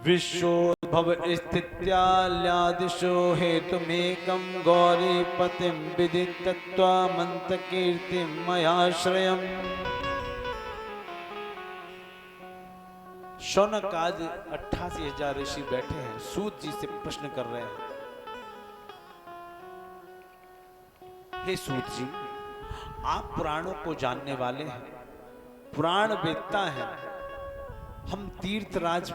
विश्वोद्भव स्थित्याल्यादिशो हेतुमेकं गौरीपतिं विदितत्वामन्तकीर्तिं मयाश्रयम्। शौनक आज 88,000 ऋषि बैठे हैं, सूत जी से प्रश्न कर रहे हैं। हे सूत जी, आप पुराणों को जानने वाले हैं, पुराण वेदता हैं। हम तीर्थराज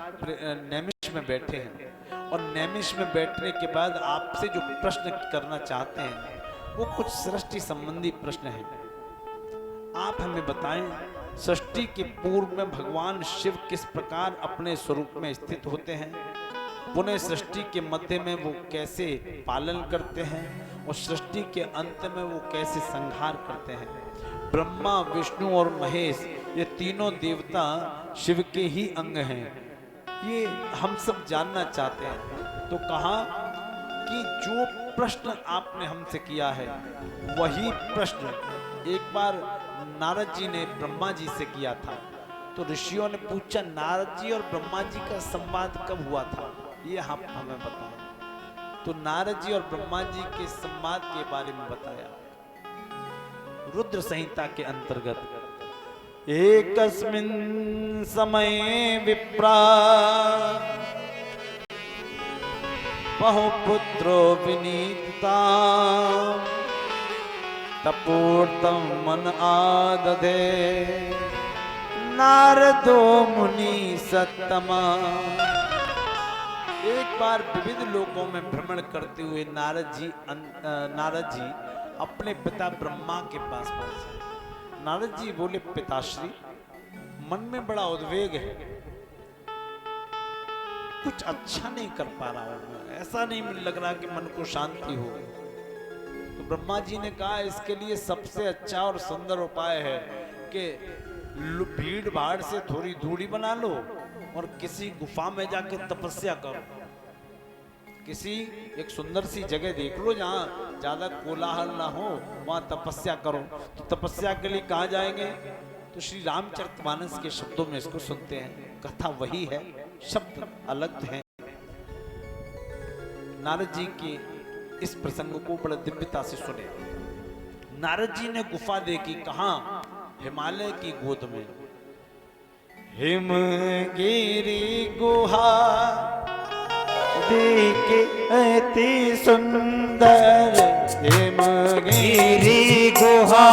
नैमिष में बैठे हैं और नैमिष में बैठने के बाद आपसे जो प्रश्न करना चाहते हैं वो कुछ सृष्टि संबंधी प्रश्न हैं। आप हमें बताएं, सृष्टि के पूर्व में भगवान शिव किस प्रकार अपने स्वरूप में स्थित होते हैं, पुनः सृष्टि के मध्य में वो कैसे पालन करते हैं और सृष्टि के अंत में वो कैसे संहार करते हैं। ब्रह्मा, विष्णु और महेश ये तीनों देवता शिव के ही अंग हैं, ये हम सब जानना चाहते हैं। तो कहा कि जो प्रश्न आपने हमसे किया है वही प्रश्न एक बार नारद जी ने ब्रह्मा जी से किया था। तो ऋषियों ने पूछा, नारद जी और ब्रह्मा जी का संवाद कब हुआ था, ये हम हमें बताएं। तो नारद जी और ब्रह्मा जी के संवाद के बारे में बताया। रुद्र संहिता के अंतर्गत एकस्मिन् समये विप्रा बहुपुत्रो विनीता तपोर्तं मन आदधे नारदो मुनि सत्तमा। एक बार विविध लोकों में भ्रमण करते हुए नारद जी अपने पिता ब्रह्मा के पास पहुंचे। नारद जी बोले, पिताश्री, मन में बड़ा उद्वेग है, कुछ अच्छा नहीं कर पा रहा हूं, ऐसा नहीं लग रहा कि मन को शांति हो। तो ब्रह्मा जी ने कहा, इसके लिए सबसे अच्छा और सुंदर उपाय है कि भीड़ भाड़ से थोड़ी दूरी बना लो और किसी गुफा में जाके तपस्या करो। किसी एक सुंदर सी जगह देख लो जहां ज्यादा कोलाहल ना हो, वहां तपस्या करो। तो तपस्या के लिए कहाँ जाएंगे? तो श्री रामचरितमानस के शब्दों में इसको सुनते हैं। कथा वही है, शब्द अलग हैं। नारद जी के इस प्रसंग को बड़े दिव्यता से सुने। नारद जी ने गुफा देखी, कहां? हिमालय की गोद में। हिमगिरी गुहा देखे अति सुंदर, हिमगिरी गुहा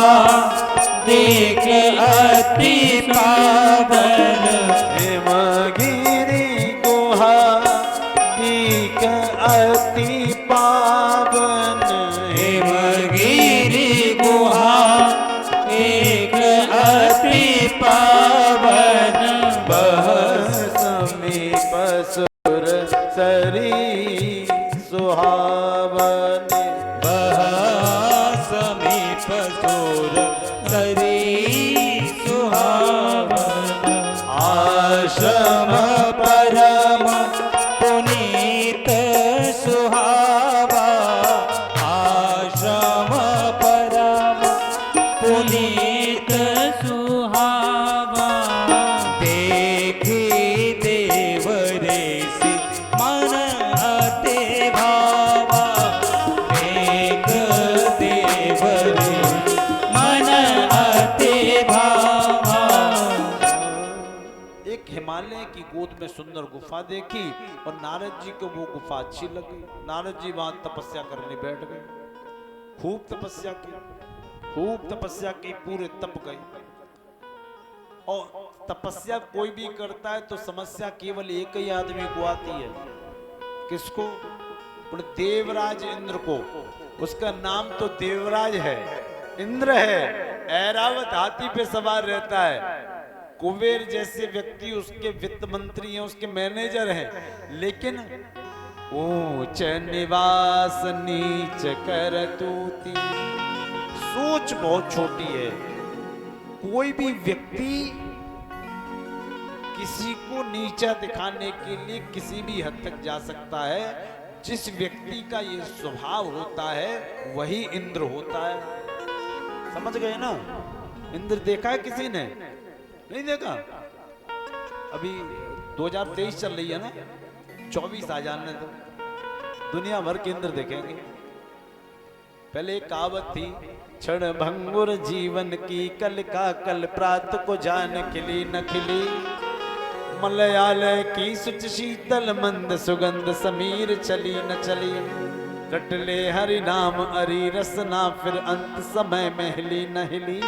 देखे अति पावन, हिमगिरी गुहा देखे अति पावन, हिमगिरी गुहा एक अति पावन, बह समीप सुर सरी सुहावन, बह समीप सुर सरी सुहावन, आश्रम परम पुनीत सुहावा, आश्रम परम पुनीत सुहावा, देखी देव ऋषि मन अति भावा, देख देव ऋषि मन अति भावा। एक हिमालय की गोद में सुंदर गुफा देखी और नारद जी को वो गुफा अच्छी लगी। नारद जी वहां तपस्या करने बैठ गए। खूब तपस्या की, पूरे तप गए। और तपस्या कोई भी करता है तो समस्या केवल एक ही आदमी को आती है। किसको? देवराज इंद्र को। उसका नाम तो देवराज है, इंद्र है। ऐरावत हाथी पे सवार रहता है। कुबेर जैसे व्यक्ति उसके वित्त मंत्री हैं, उसके मैनेजर हैं, लेकिन ऊंच निवास नीच करतूती, सोच बहुत छोटी है। कोई भी व्यक्ति किसी को नीचा दिखाने के लिए किसी भी हद तक जा सकता है। जिस व्यक्ति का ये स्वभाव होता है वही इंद्र होता है। समझ गए ना? इंद्र देखा है किसी ने? नहीं देखा। अभी 2023 चल रही है ना, 24 आ जाने दो, दुनिया भर के इंद्र देखेंगे। पहले एक कहावत थी, क्षण भंगुर जीवन की कल का कल, प्रात को जान खिली न खिली। मलयालय की सुच शीतल मंद सुगंध, समीर चली न चली। कटले हरि नाम अरि रसना, फिर अंत समय में हिली न हिली।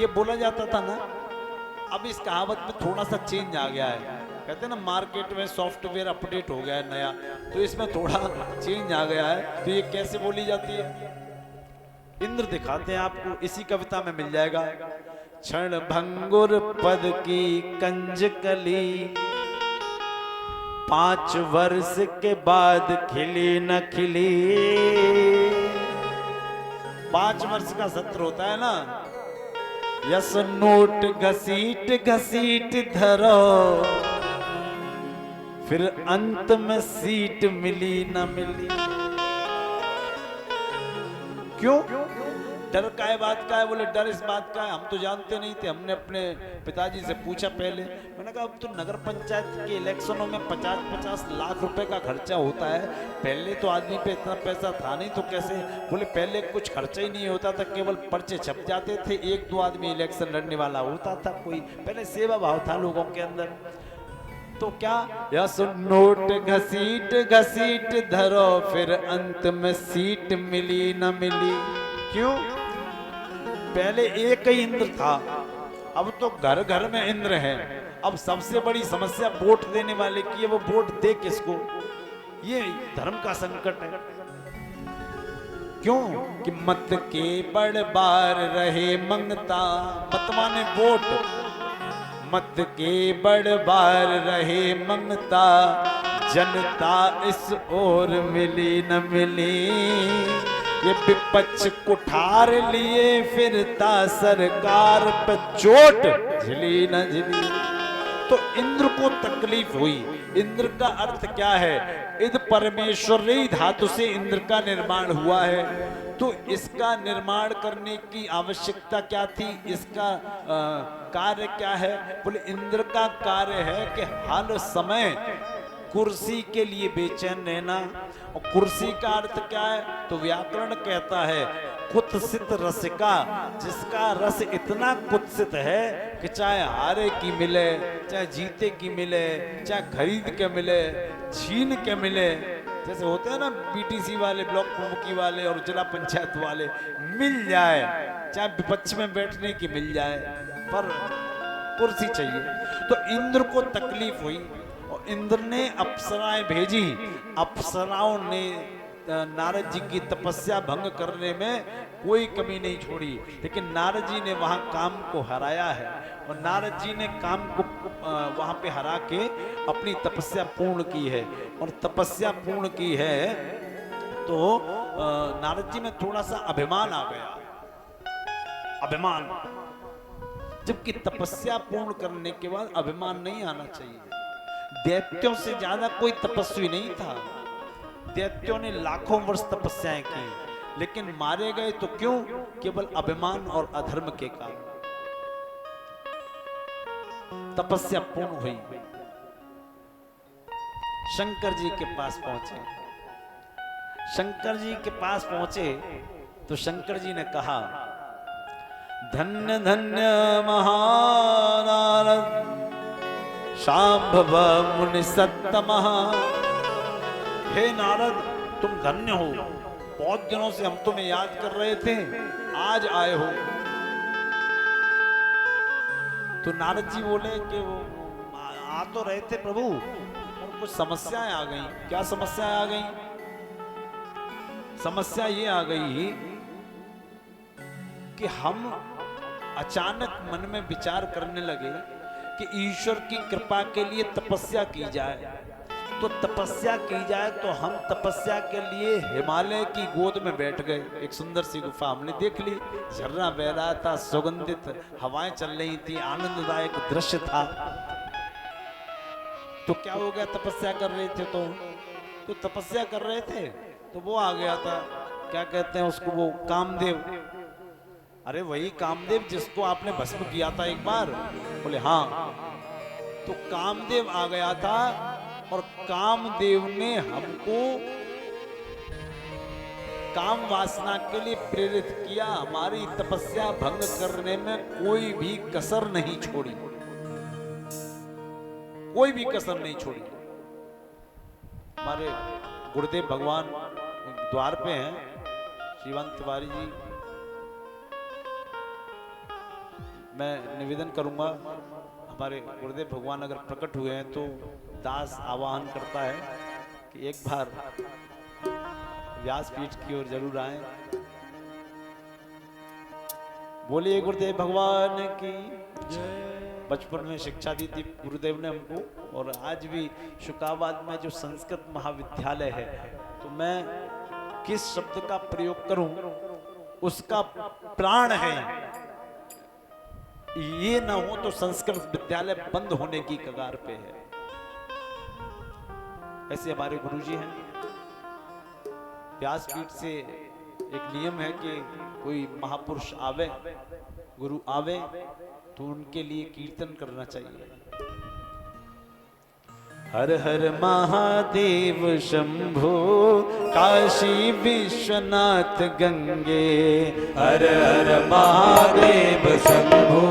ये बोला जाता था ना, अब इस कहावत में थोड़ा सा चेंज आ गया है। कहते हैं ना मार्केट में सॉफ्टवेयर अपडेट हो गया है नया, तो इसमें थोड़ा चेंज आ गया है। तो ये कैसे बोली जाती है, इंद्र दिखाते हैं आपको, इसी कविता में मिल जाएगा। क्षण भंगुर पद की कंज कली, 5 वर्ष के बाद खिली न खिली। 5 वर्ष का सत्र होता है ना, यस नोट घसीट घसीट धरो, फिर अंत में सीट मिली न मिली। क्यों? डर का है, बात का है? बोले डर इस बात का है, हम तो जानते नहीं थे। हमने अपने पिताजी से पूछा पहले, मैंने कहा अब तो नगर पंचायत के इलेक्शनों में 50-50 लाख रुपए का खर्चा होता है, पहले तो आदमी पे इतना पैसा था नहीं, तो कैसे? बोले पहले कुछ खर्चा ही नहीं होता था, केवल पर्चे छप जाते थे, 1-2 आदमी इलेक्शन लड़ने वाला होता था, कोई पहले सेवा भाव था लोगों के अंदर। तो क्या, यस नोट घसीट घसीट धरो, फिर अंत में सीट मिली न मिली। क्यों? पहले एक ही इंद्र था, अब तो घर घर में इंद्र है। अब सबसे बड़ी समस्या वोट देने वाले की है, वो वोट दे किसको? ये धर्म का संकट है। क्यों? कि मत के बड़ बार रहे मंगता, मत माने वोट, मत के बड़ बार रहे मंगता, जनता इस ओर मिली न मिली। ये विपक्ष कुठार लिए फिरता, सरकार पे चोट झिली न झिली। तो इंद्र को तकलीफ हुई। इंद्र का अर्थ क्या है? इद परमेश्वरी धातु से इंद्र का निर्माण हुआ है। तो इसका निर्माण करने की आवश्यकता क्या थी? इसका कार्य क्या है? बोले इंद्र का कार्य है कि हर समय कुर्सी के लिए बेचैन रहना। और कुर्सी का अर्थ क्या है? तो व्याकरण कहता है कुत्सित रसिका, जिसका रस इतना कुत्सित है कि चाहे हारे की मिले, चाहे जीते की मिले, चाहे खरीद के मिले, छीन के मिले, जैसे होते हैं ना बीटीसी वाले, ब्लॉक प्रमुखी वाले और जिला पंचायत वाले, मिल जाए, चाहे विपक्ष में बैठने की मिल जाए, पर कुर्सी चाहिए। तो इंद्र को तकलीफ हुई और इंद्र ने अप्सराएं भेजी। अप्सराओं ने नारद जी की तपस्या भंग करने में कोई कमी नहीं छोड़ी, लेकिन नारद जी ने वहां काम को हराया है। और नारद जी ने काम को वहां पे हरा के अपनी तपस्या पूर्ण की है। और तपस्या पूर्ण की है तो नारद जी में थोड़ा सा अभिमान आ गया। अभिमान, जबकि तपस्या पूर्ण करने के बाद अभिमान नहीं आना चाहिए। दैत्यों से ज्यादा कोई तपस्वी नहीं था। दैत्यों ने लाखों वर्ष तपस्याएं की, लेकिन मारे गए तो क्यों? केवल अभिमान और अधर्म के कारण। तपस्या पूर्ण हुई, शंकर जी के पास पहुंचे। शंकर जी के पास पहुंचे तो शंकर जी ने कहा, धन्य धन्य महानारद शांभव मुनि सत्तमः। हे नारद, तुम धन्य हो, बहुत दिनों से हम तुम्हें याद कर रहे थे, आज आए हो। तो नारद जी बोले कि वो आ तो रहे थे प्रभु, और कुछ समस्याएं आ गई। क्या समस्याएं आ गई? समस्या ये आ गई कि हम अचानक मन में विचार करने लगे कि ईश्वर की कृपा के लिए तपस्या की जाए। तो तपस्या की जाए तो हम तपस्या के लिए हिमालय की गोद में बैठ गए। एक सुंदर सी गुफा हमने देख ली, झरना बह रहा था, सुगंधित हवाएं चल रही थी, आनंददायक दृश्य था। तो क्या हो गया? तपस्या कर रहे थे तो तपस्या कर रहे थे तो वो आ गया था, क्या कहते हैं उसको, वो कामदेव। अरे वही कामदेव जिसको आपने भस्म किया था एक बार? बोले हाँ। तो कामदेव आ गया था और कामदेव ने हमको काम वासना के लिए प्रेरित किया, हमारी तपस्या भंग करने में कोई भी कसर नहीं छोड़ी, कोई भी कसर नहीं छोड़ी। हमारे गुरुदेव भगवान द्वार पे हैं, शिवानंद तिवारी जी, मैं निवेदन करूंगा, हमारे गुरुदेव भगवान अगर प्रकट हुए हैं तो दास आवाहन करता है कि एक बार व्यासपीठ की ओर जरूर आए। बोलिए गुरुदेव भगवान की जय। बचपन में शिक्षा दी थी गुरुदेव ने हमको, और आज भी शुकाबाद में जो संस्कृत महाविद्यालय है, तो मैं किस शब्द का प्रयोग करूं, उसका प्राण है। ये ना हो तो संस्कृत विद्यालय बंद होने की कगार पे है। ऐसे हमारे गुरुजी हैं। व्यासपीठ से एक नियम है कि कोई महापुरुष आवे, गुरु आवे, तो उनके लिए कीर्तन करना चाहिए। हर हर महादेव शंभो काशी विश्वनाथ गंगे, हर हर महादेव शंभो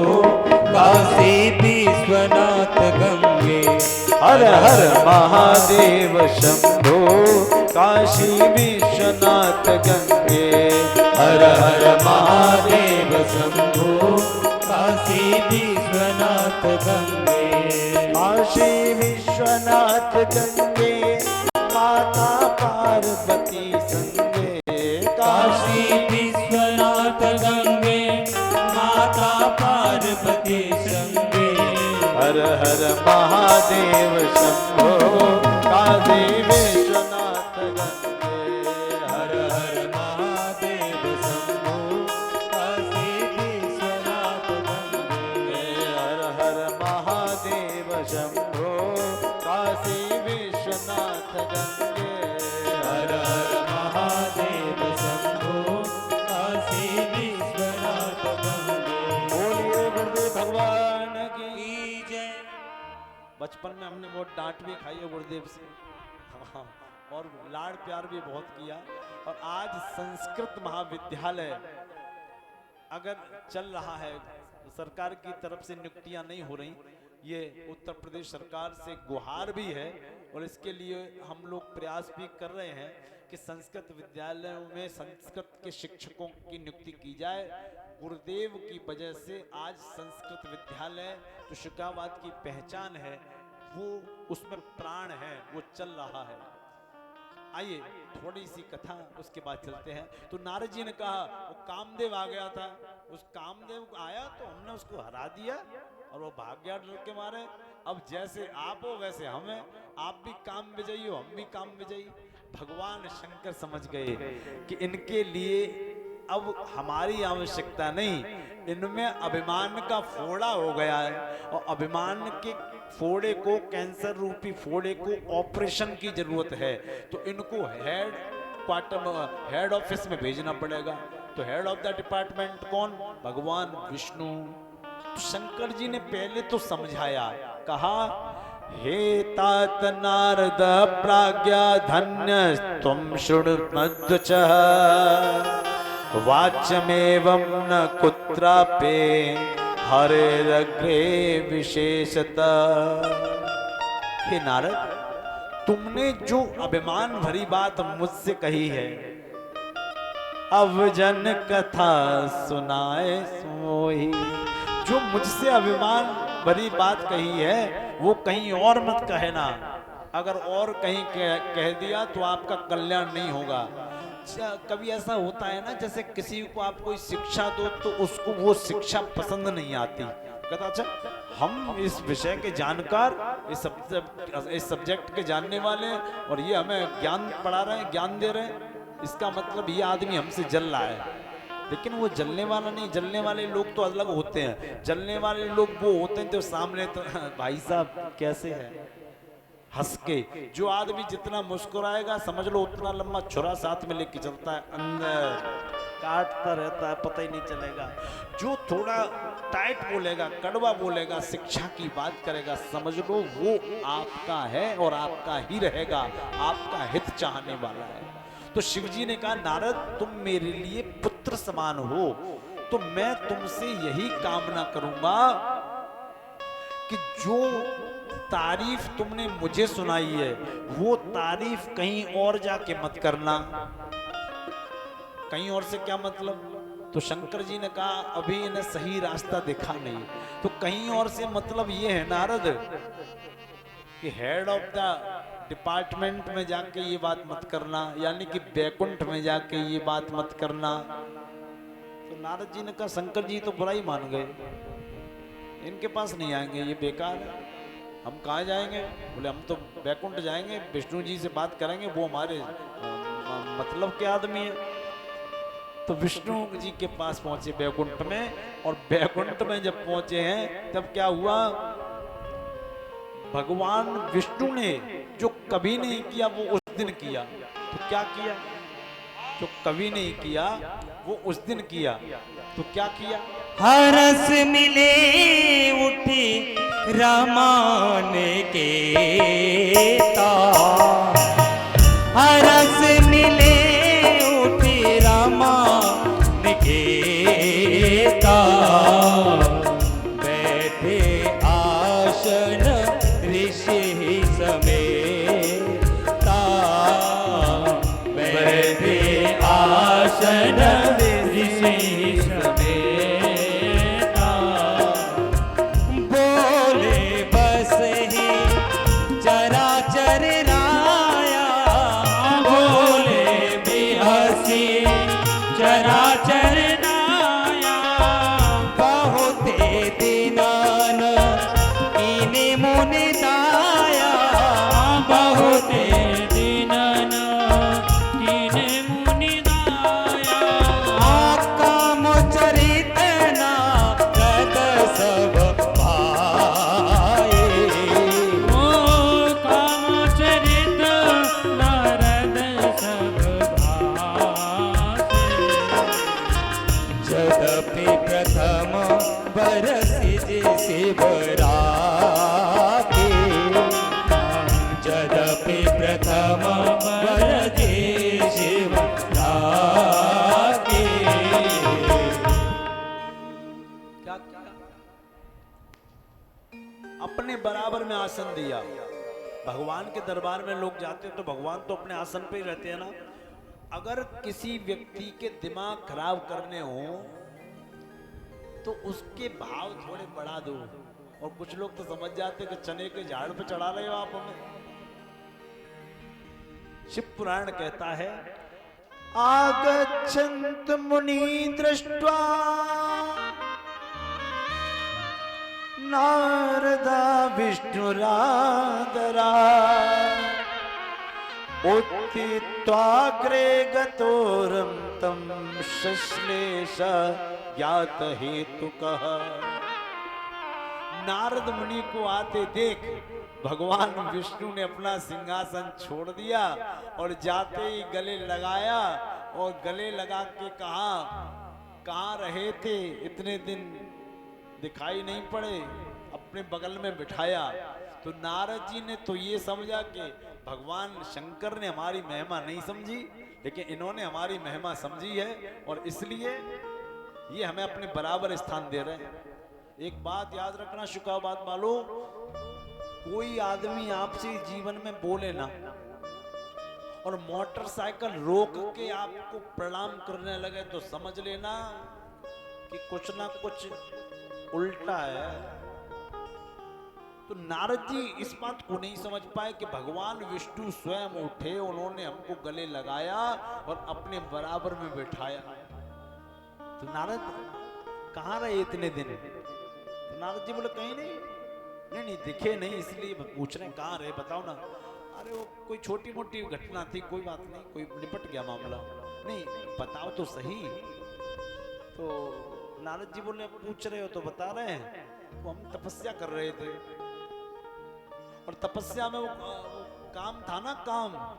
काशी विश्वनाथ गंगे, हर हर महादेव शंभो काशी विश्वनाथ गंगे, हर हर महादेव शंभो काशी विश्वनाथ गंगे, काशी विश्वनाथ गंगे, माता पार्वती संगे, काशी विश्वनाथ गंगे, माता पार्वती संगे, हर हर महादेव शंभो काशी विश्वनाथ गंगे, हर हर महादेव शंभो काशी विश्वनाथ गंगे, हर हर महादेव शंभो काशी विश्वनाथ गंगे, हर हर महादेव शंभो काशी विश्वनाथ गंगे। बोलिए गुरुदेव भगवान की। जय। बचपन में हमने बहुत डांट भी खाई है गुरुदेव से, हाँ, और लाड़ प्यार भी बहुत किया। और आज संस्कृत महाविद्यालय अगर चल रहा है, सरकार की तरफ से नियुक्तियां नहीं हो रही, ये उत्तर प्रदेश सरकार से गुहार भी है, और इसके लिए हम लोग प्रयास भी कर रहे हैं कि संस्कृत विद्यालयों में संस्कृत के शिक्षकों की नियुक्ति की जाए। गुरुदेव की वजह से आज संस्कृत विद्यालय जो शुकाबाद की पहचान है, वो उसमें प्राण है, वो चल रहा है। आइए थोड़ी सी कथा उसके बाद चलते हैं। तो नारद जी ने कहा वो कामदेव आ गया था, उस कामदेव आया तो हमने उसको हरा दिया और वो भाग गया डर के मारे। अब जैसे आप हो वैसे हम हैं, आप भी काम विजयी हो, हम भी काम विजयी। भगवान शंकर समझ गए कि इनके लिए अब हमारी आवश्यकता नहीं, इनमें अभिमान का फोड़ा हो गया है, और अभिमान के फोड़े को, कैंसर रूपी फोड़े को ऑपरेशन की जरूरत है। तो इनको हेड क्वार्टर, हेड ऑफिस में भेजना पड़ेगा। तो हेड ऑफ द डिपार्टमेंट कौन? भगवान विष्णु। तो शंकर जी ने पहले तो समझाया, कहा हे तात नारद प्राज्ञा धन्य तुम शृणुमद्वचः वाच्यमेवं न कुत्रापि हरेरग्रे विशेषतः। हे नारद, तुमने जो अभिमान भरी बात मुझसे कही है, अब जन कथा सुनाए सोई। जो मुझसे अभिमान भरी बात कही है वो कहीं और मत कहना। अगर और कहीं कह दिया तो आपका कल्याण नहीं होगा। कभी ऐसा होता है ना, जैसे किसी को आप कोई शिक्षा दो तो उसको वो शिक्षा पसंद नहीं आती, कहता अच्छा हम इस विषय के जानकार, इस सब्जेक्ट के जानने वाले हैं और ये हमें ज्ञान पढ़ा रहे हैं, ज्ञान दे रहे हैं, इसका मतलब ये आदमी हमसे जल रहा है। लेकिन वो जलने वाला नहीं, जलने वाले लोग तो अलग होते हैं। जलने वाले लोग वो होते हैं तो सामने तो भाई साहब कैसे है, हंस के। जो आदमी जितना मुस्कुराएगा समझ लो उतना लंबा छुरा साथ में लेके चलता है अंदर। काटता रहता है, पता ही नहीं चलेगा। जो थोड़ा टाइट बोलेगा, कड़वा बोलेगा, शिक्षा की बात करेगा, समझ लो वो आपका है और आपका ही रहेगा, आपका हित चाहने वाला है। तो शिव जी ने कहा, नारद तुम मेरे लिए पुत्र समान हो, तो मैं तुमसे यही कामना करूंगा कि जो तारीफ तुमने मुझे सुनाई है वो तारीफ कहीं और जाके मत करना। कहीं और से क्या मतलब? तो शंकर जी ने कहा, अभी इन्हें सही रास्ता दिखा नहीं। तो कहीं और से मतलब ये है नारद कि हेड ऑफ द डिपार्टमेंट में जाके ये बात मत करना, यानी कि बैकुंठ में जाके ये बात मत करना। तो नारद जी ने कहा, शंकर जी तो बुरा ही मान गए, इनके पास नहीं आएंगे, ये बेकार है, हम कहाँ जाएंगे? बोले हम तो बैकुंठ जाएंगे, विष्णु जी से बात करेंगे, वो हमारे मतलब के आदमी है। तो विष्णु जी के पास पहुंचे बैकुंठ में, और बैकुंठ में जब पहुंचे हैं तब क्या हुआ? भगवान विष्णु ने जो कभी नहीं किया वो उस दिन किया। तो क्या किया? जो कभी नहीं किया वो उस दिन किया। तो क्या किया? हरस मिले उठी रमान के हरस मिले उठी रमान के बैठे आसन ऋषि समेता, बैठे आसन ऋषि समेता, बोले बस ही चराचर राया, बोले भी हसी चराचर राया, बहुते दिनान इने मुनि दाया, बहुते दिनान इने मुनि दाया, काम चरित नारद सब पाए, ओ काम चरित नारद सब भाए, जदपि प्रथम बरस शिवरात्रि, जदपि प्रथम बरस शिवरात्रि। क्या किया? अपने बराबर में आसन दिया। भगवान के दरबार में लोग जाते हैं तो भगवान तो अपने आसन पे ही रहते हैं ना। अगर किसी व्यक्ति के दिमाग खराब करने हो तो उसके भाव थोड़े बढ़ा दो। और कुछ लोग तो समझ जाते कि चने के झाड़ पे चढ़ा रहे हो आप हमें। शिव पुराण कहता है, आगच्छन्त मुनि दृष्ट्वा नारदा विष्णुरादरा, उत्थित्वाग्रे गतोरं तं शश्लेष ज्ञात हेतुकः। नारद मुनि को आते देख भगवान विष्णु ने अपना सिंहासन छोड़ दिया और जाते ही गले लगाया, और गले लगा के कहा, कहाँ रहे थे इतने दिन, दिखाई नहीं पड़े, अपने बगल में बिठाया। तो नारद जी ने तो ये समझा कि भगवान शंकर ने हमारी महिमा नहीं समझी, लेकिन इन्होंने हमारी महिमा समझी है और इसलिए ये हमें अपने बराबर स्थान दे रहे हैं। एक बात याद रखना, शुका बात मालूम, कोई आदमी आपसे जीवन में बोले ना और मोटरसाइकिल रोक के आपको प्रणाम करने लगे तो समझ लेना कि कुछ ना कुछ उल्टा है। तो नारद जी इस बात को नहीं समझ पाए कि भगवान विष्णु स्वयं उठे, उन्होंने हमको गले लगाया और अपने बराबर में बैठाया। तो नारद कहाँ रहे इतने दिन? तो नारद जी बोले कहीं नहीं, नहीं दिखे नहीं, इसलिए पूछ रहे हैं कहाँ रहे, बताओ ना। अरे वो कोई छोटी मोटी घटना थी, कोई बात नहीं, कोई निपट गया मामला, नहीं बताओ तो सही। तो नारद जी बोले पूछ रहे हो तो बता रहे हैं, वो हम तपस्या कर रहे थे और तपस्या में वो काम था ना,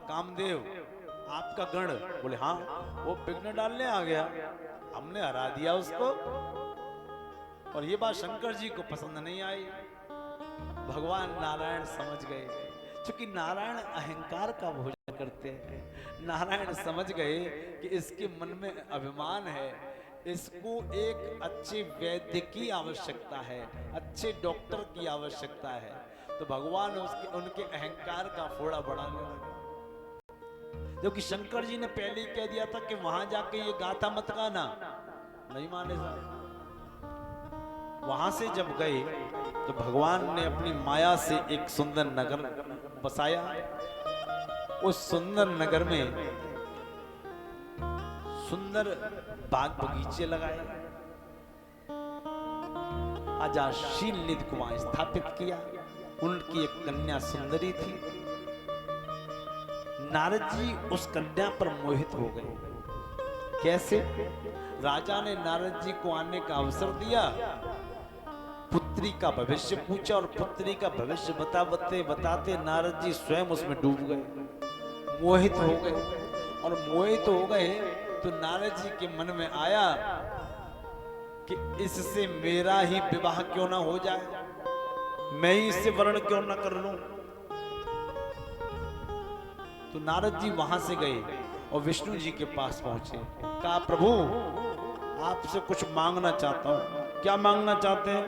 कामदेव आपका गण? बोले हाँ, वो विघ्न डालने आ गया, हमने हरा दिया उसको। और ये बात शंकर जी को पसंद नहीं आई। भगवान नारायण समझ गए, क्योंकि नारायण अहंकार का भोजन करते हैं। नारायण समझ गए कि इसके मन में अभिमान है, इसको एक अच्छे वैद्य की आवश्यकता है, अच्छे डॉक्टर की आवश्यकता है। तो भगवान उनके अहंकार का फोड़ा बढ़ाने लगे। क्योंकि शंकर जी ने पहले ही कह दिया था कि वहां जाके ये गाथा मत गाना, नहीं माने साहब। वहां से जब गए तो भगवान ने अपनी माया से एक सुंदर नगर बसाया। उस सुंदर नगर में सुंदर बाग बगीचे लगाए, अजाशील निधि को वहां स्थापित किया। उनकी एक कन्या सुंदरी थी। नारद जी उस कन्या पर मोहित हो गए। कैसे? राजा ने नारद जी को आने का अवसर दिया, पुत्री का भविष्य पूछा और पुत्री का भविष्य बताते बताते नारद जी स्वयं उसमें डूब गए, मोहित हो गए। और मोहित हो गए तो नारद जी के मन में आया कि इससे मेरा ही विवाह क्यों ना हो जाए, मैं ही इससे वर्ण क्यों ना कर लूं। तो नारद जी वहां से गए और विष्णु जी के पास पहुंचे। कहा प्रभु, आपसे कुछ मांगना चाहता हूं। क्या मांगना चाहते हैं?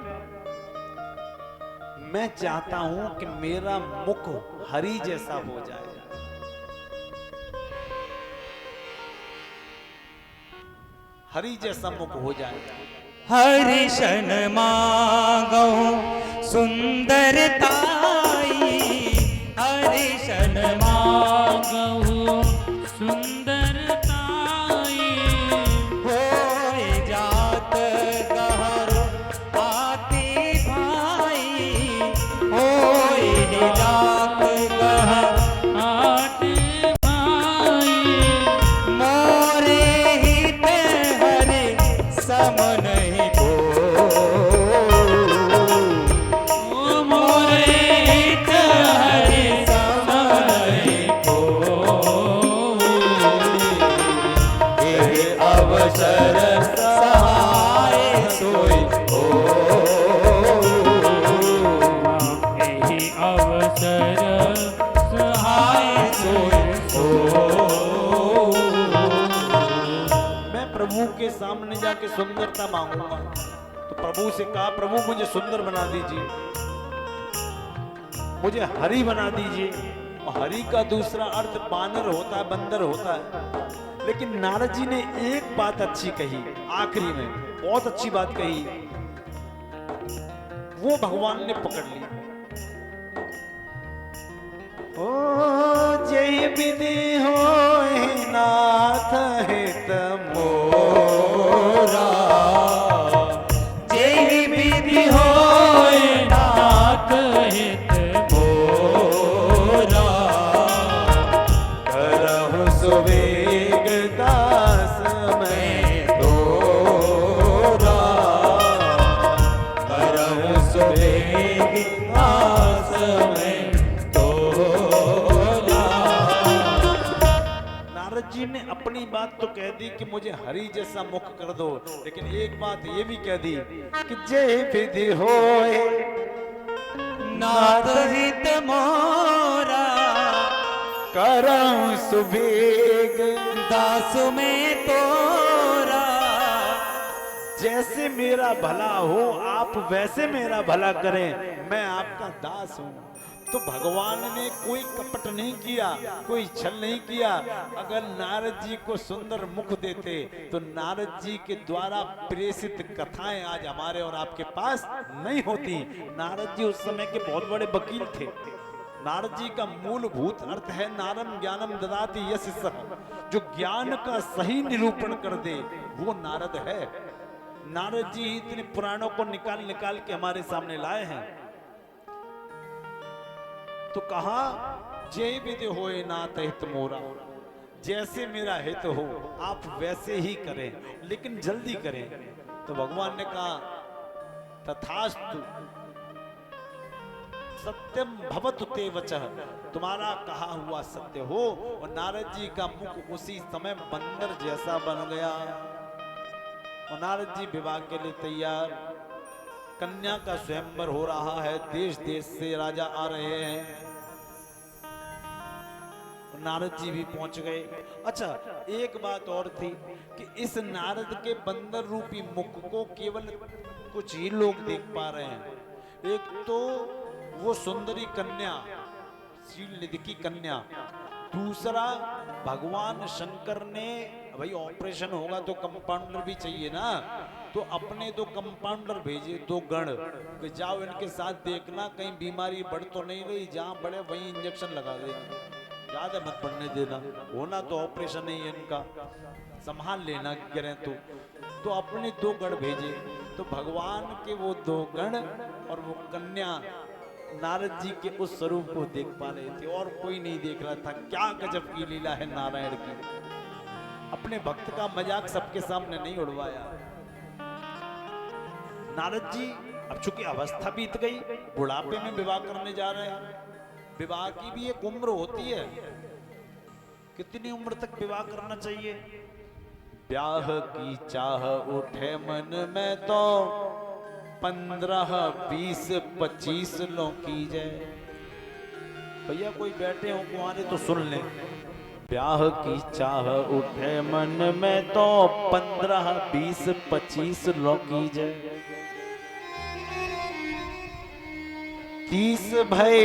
मैं चाहता हूं कि मेरा मुख हरि जैसा हो जाए। हरि जैसा मुख हो जाए। हरिशन मांगो सुंदरताई, हरिशन मांगो सुंदरताई। होए जात गहर आती भाई, होए जात गहर आती भाई। मोरे हित हरि सम नहीं को, मोरे हित हरि सम नहीं को। ये अवसर सहाय सोई हो, यही अवसर सहाय सोई हो। मैं प्रभु के सामने जाके सुंदरता मांगूंगा। तो प्रभु से कहा, प्रभु मुझे सुंदर बना दीजिए, मुझे हरि बना दीजिए। और हरि का दूसरा अर्थ बानर होता है, बंदर होता है। लेकिन नारद जी ने एक बात अच्छी कही, आखिरी में बहुत अच्छी बात कही, वो भगवान ने पकड़ ली। ओ जय विधि हो नाथ हित मोरा, जय विधि होए नाथ हित मोरा। करहु सुवेग दास मैं तोरा, करहु सुवेग दास मैं तोरा। नारद जी ने अपनी बात तो कह दी कि मुझे हरि जैसा मुख कर दो, लेकिन एक बात ये भी कह दी कि जय विधि होए नाथ हित मोरा, करहु सुवेग दास में तोरा। जैसे मेरा भला हो आप वैसे मेरा भला करें, मैं आपका दास हूं। तो भगवान ने कोई कपट नहीं किया, कोई छल नहीं किया। अगर नारद जी को सुंदर मुख देते तो नारद जी के द्वारा प्रेषित कथाएं आज हमारे और आपके पास नहीं होती। नारद जी उस समय के बहुत बड़े वकील थे। नारद जी का मूलभूत अर्थ है नारम ज्ञानम ददाति यस्य सः, जो ज्ञान का सही निरूपण कर दे वो नारद है। नारद जी इतने पुराणों को निकाल निकाल के हमारे सामने लाए हैं। तो कहा जय विधि होए नाथ हित मोरा, जैसे मेरा हित हो आप वैसे ही करें, लेकिन जल्दी करें। तो भगवान ने कहा तथास्तु। सत्यम भवतु ते वचः, तुम्हारा कहा हुआ सत्य हो। और नारद जी का मुख उसी समय बंदर जैसा बन गया। और नारद जी विवाह के लिए तैयार, कन्या का स्वयंवर हो रहा है, देश देश से राजा आ रहे हैं। नारद जी भी पहुंच गए। अच्छा, एक बात और थी कि इस नारद के बंदर रूपी मुख को केवल कुछ ही लोग देख पा रहे हैं। एक तो वो सुंदरी कन्या, शीलनिधि की कन्या, दूसरा भगवान शंकर ने, भाई ऑपरेशन होगा तो कंपाउंडर भी चाहिए ना, तो अपने दो कंपाउंडर भेजे, दो गण, कि जाओ इनके साथ देखना कहीं बीमारी बढ़ तो नहीं रही, जहां बढ़े वहीं इंजेक्शन लगा देना, ज्यादा मत बढ़ने देना, होना तो ऑपरेशन ही है इनका, संभाल लेना गिरे तो अपने दो गण भेजे। तो भगवान के वो दो गण और वो कन्या नारद जी के उस स्वरूप को देख पा रहे थे, और कोई नहीं देख रहा था। क्या गजब की लीला है नारायण की। अपने भक्त का मजाक सबके सामने नहीं उड़वाया। नारद जी अब चूंकि अवस्था बीत गई, बुढ़ापे में विवाह करने जा रहे हैं। विवाह की भी एक उम्र होती है, कितनी उम्र तक विवाह करना चाहिए? ब्याह की चाह उठे मन में तो 15, 20, 25 लो की जाए। भैया कोई बैठे हो कुंवारे तो सुन ले। ब्याह की चाह उठे मन में तो 15, 20, 25 लो की जाए। 30 भय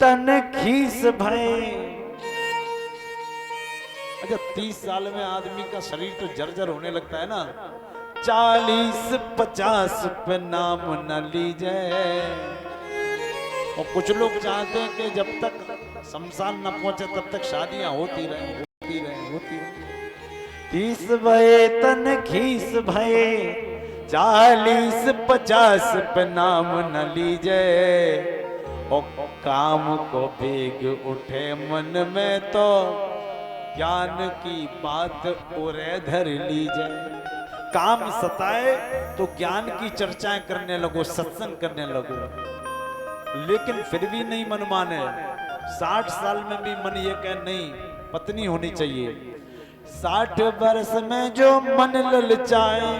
तन खीस भय। अच्छा, 30 साल में आदमी का शरीर तो जर्जर होने लगता है ना। 40, 50 पे नाम न लीजिए। और कुछ लोग चाहते हैं कि जब तक शमशान न पहुंचे तब तक शादियां होती रहे। 30 भय तन खीस भय, 40, 50 पे नाम न लीजिए। और काम को बेग उठे मन में तो ज्ञान की बात उरे धर लीजिए। काम सताए तो ज्ञान की चर्चाएं करने लगो, सत्संग करने लगो, लेकिन फिर भी नहीं मन माने। 60 साल में भी मन ये कहे नहीं पत्नी होनी चाहिए। 60 वर्ष में जो मन ललचाए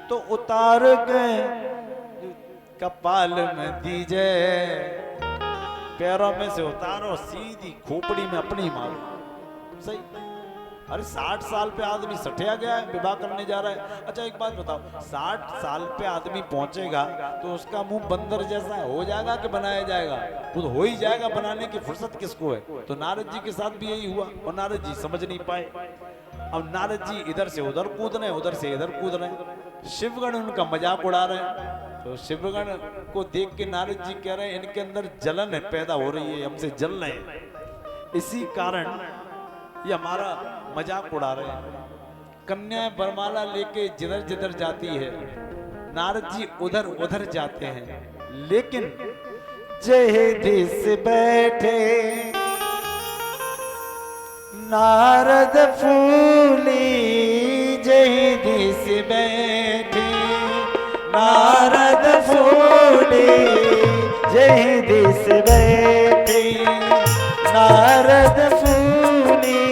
तो उतार गए कपाल में दीजे। पैरों में से उतारो, सीधी खोपड़ी में अपनी मारो। सही। अरे 60 साल पे आदमी सठिया गया है, विवाह करने जा रहा है। अच्छा एक बात बताओ, 60 साल पे आदमी पहुंचेगा तो उसका मुंह बंदर जैसा हो जाएगा कि बनाया जाएगा? वो तो हो ही जाएगा, बनाने की फुर्सत किसको है? तो नारद जी के साथ भी यही हुआ और नारद जी समझ नहीं पाए। अब नारद जी इधर से उधर कूद रहे, उधर से इधर कूद रहे। शिवगण उनका मजाक उड़ा रहे हैं। तो शिवगण को देख के नारद जी कह रहे हैं इनके अंदर जलन है, पैदा हो रही है, हमसे जल रहे हैं, इसी कारण ये हमारा मजाक उड़ा रहे हैं। कन्या बरमाला लेके जिधर जिधर जाती है, नारद जी उधर उधर जाते हैं। लेकिन जय देश बैठे नारद फूली, जय देश बैठे नारद फूली, जय देश बैठे नारद फूली,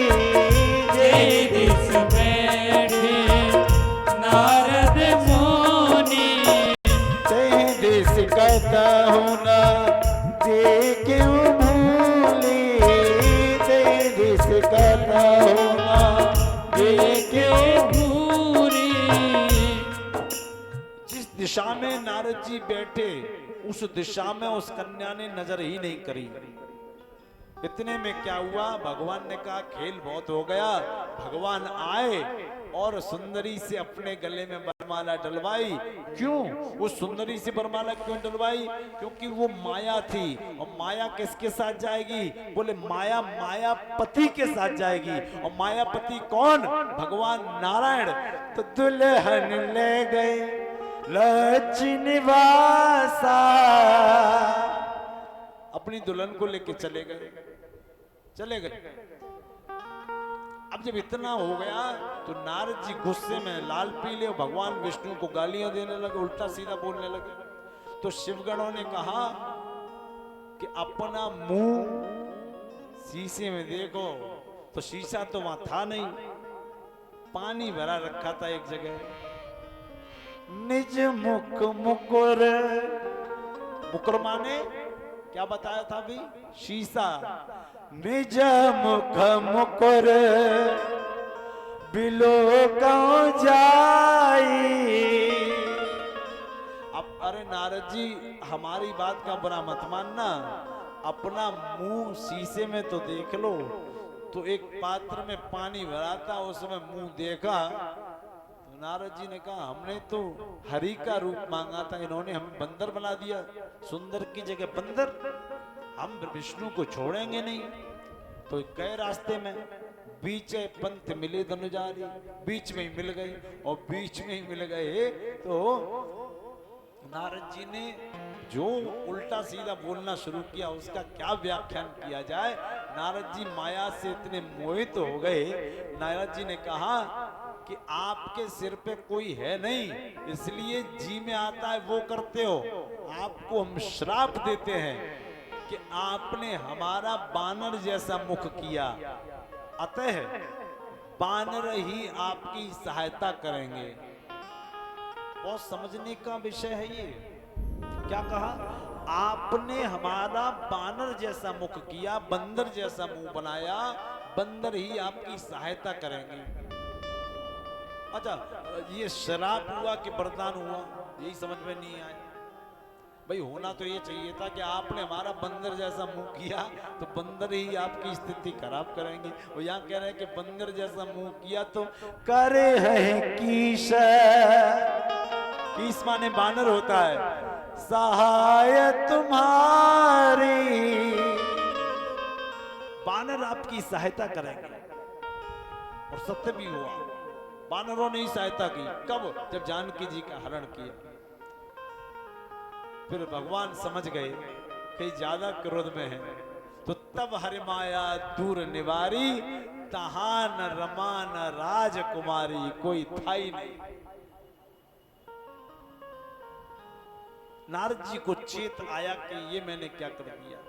जय देश बैठे नारद मुनि। जय देश कहता हूँ ना जे क्यों भूली, जय देश कहता हूँ ना जे क्यों भूली। जिस दिशा में नारद जी बैठे उस दिशा में उस कन्या ने नजर ही नहीं करी। इतने में क्या हुआ, भगवान ने कहा खेल बहुत हो गया। भगवान आए और सुंदरी से अपने गले में वरमाला डलवाई। क्यों वो सुंदरी से वरमाला क्यों डलवाई? क्योंकि वो माया थी, और माया किसके साथ जाएगी? बोले माया मायापति के साथ जाएगी। और मायापति कौन? भगवान नारायण। तो दुल्हन ले गए लक्ष्मीवासा, अपनी दुल्हन को लेके चले गए। अब जब इतना हो गया तो नारद जी गुस्से में लाल पीले भगवान विष्णु को गालियां देने लगे, उल्टा सीधा बोलने लगे। तो शिवगणों ने कहा कि अपना मुंह शीशे में देखो, तो शीशा तो वहां था नहीं, पानी भरा रखा था एक जगह। निज मुख मुकुर, मुकुर माने क्या बताया था अभी? शीशा। निज मुख मुकुर बिलो गाँव जाई। अब अरे नारद जी, हमारी बात का बुरा मत मानना, अपना मुंह शीशे में तो देख लो। तो एक पात्र में पानी भरा था, उसमें मुंह देखा तो नारद जी ने कहा हमने तो हरि का रूप मांगा था, इन्होंने हमें बंदर बना दिया, सुंदर की जगह बंदर, हम विष्णु को छोड़ेंगे नहीं। तो गए रास्ते में, बीच पंथ मिले धनुजारी, बीच में ही मिल गए, और बीच में ही मिल गए तो नारद जी ने जो उल्टा सीधा बोलना शुरू किया, उसका क्या व्याख्यान किया जाए। नारद जी माया से इतने मोहित हो गए, नारद जी ने कहा कि आपके सिर पे कोई है नहीं, इसलिए जी में आता है वो करते हो। आपको हम श्राप देते हैं कि आपने हमारा बानर जैसा मुख किया, अतः बानर ही आपकी सहायता करेंगे। बहुत समझने का विषय है ये। क्या कहा? आपने हमारा बानर जैसा मुख किया, बंदर जैसा मुंह बनाया, बंदर ही आपकी सहायता करेंगे। अच्छा, ये श्राप हुआ कि वरदान हुआ, यही समझ में नहीं आया। भाई होना तो ये चाहिए था कि आपने हमारा बंदर जैसा मुंह किया तो बंदर ही आपकी स्थिति खराब करेंगे। वो यहाँ कह रहे हैं कि बंदर जैसा मुंह किया तो करे है कीश, कीस माने बानर होता है, सहाय तुम्हारी, बानर आपकी सहायता करेंगे। और सत्य भी हुआ, बानरों ने ही सहायता की। कब? जब जानकी जी का हरण किया। फिर भगवान समझ गए कि ज्यादा क्रोध में है, तो तब हरि माया दूर निवारी, तहां न रमा न राजकुमारी, कोई था ही नहीं। नारद जी को चेत आया कि ये मैंने क्या कर दिया।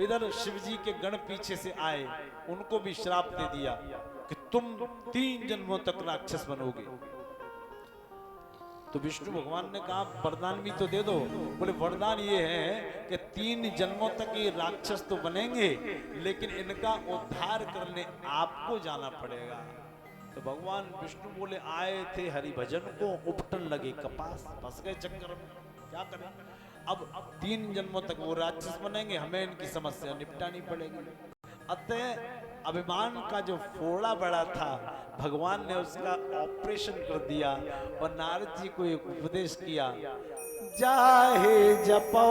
इधर शिव जी के गण पीछे से आए, उनको भी श्राप दे दिया कि तुम 3 जन्मों तक राक्षस बनोगे। तो विष्णु भगवान ने कहा वरदान भी तो दे दो। बोले वरदान ये है कि 3 जन्मों तक ये राक्षस तो बनेंगे, लेकिन इनका उद्धार करने आपको जाना पड़ेगा। तो भगवान विष्णु बोले आए थे हरि भजन को, उपटन लगे कपास, फंस गए चक्कर में, क्या करें। अब 3 जन्मों तक वो राक्षस बनेंगे, हमें इनकी समस्या निपटानी पड़ेगी। अतः अभिमान का जो फोड़ा बड़ा था, भगवान ने उसका ऑपरेशन कर दिया और नारद जी को एक उपदेश किया, जाहे जपो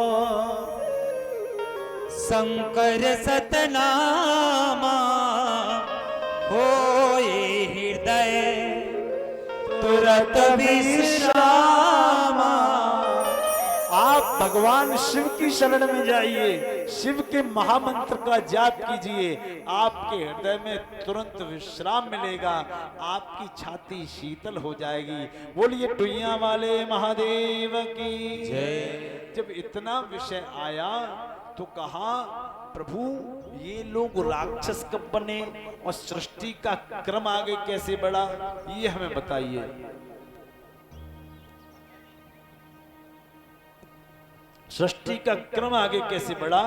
शंकर सतनामा, होए हृदय तुरत विश्रामा। आप भगवान शिव की शरण में जाइए, शिव के महामंत्र का जाप कीजिए, आपके हृदय में तुरंत विश्राम मिलेगा, आपकी छाती शीतल हो जाएगी। बोलिए टुइया वाले महादेव की जय। जब इतना विषय आया तो कहा प्रभु ये लोग राक्षस कब बने और सृष्टि का क्रम आगे कैसे बढ़ा, ये हमें बताइए। सृष्टि का क्रम आगे कैसे बढ़ा,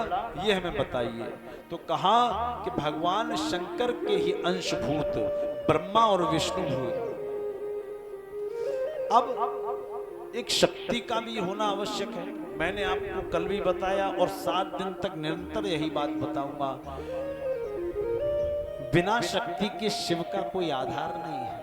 ये हमें बताइए। तो कहा कि भगवान शंकर के ही अंशभूत ब्रह्मा और विष्णु हुए। अब एक शक्ति का भी होना आवश्यक है। मैंने आपको कल भी बताया और 7 दिन तक निरंतर यही बात बताऊंगा। बिना शक्ति के शिव का कोई आधार नहीं है।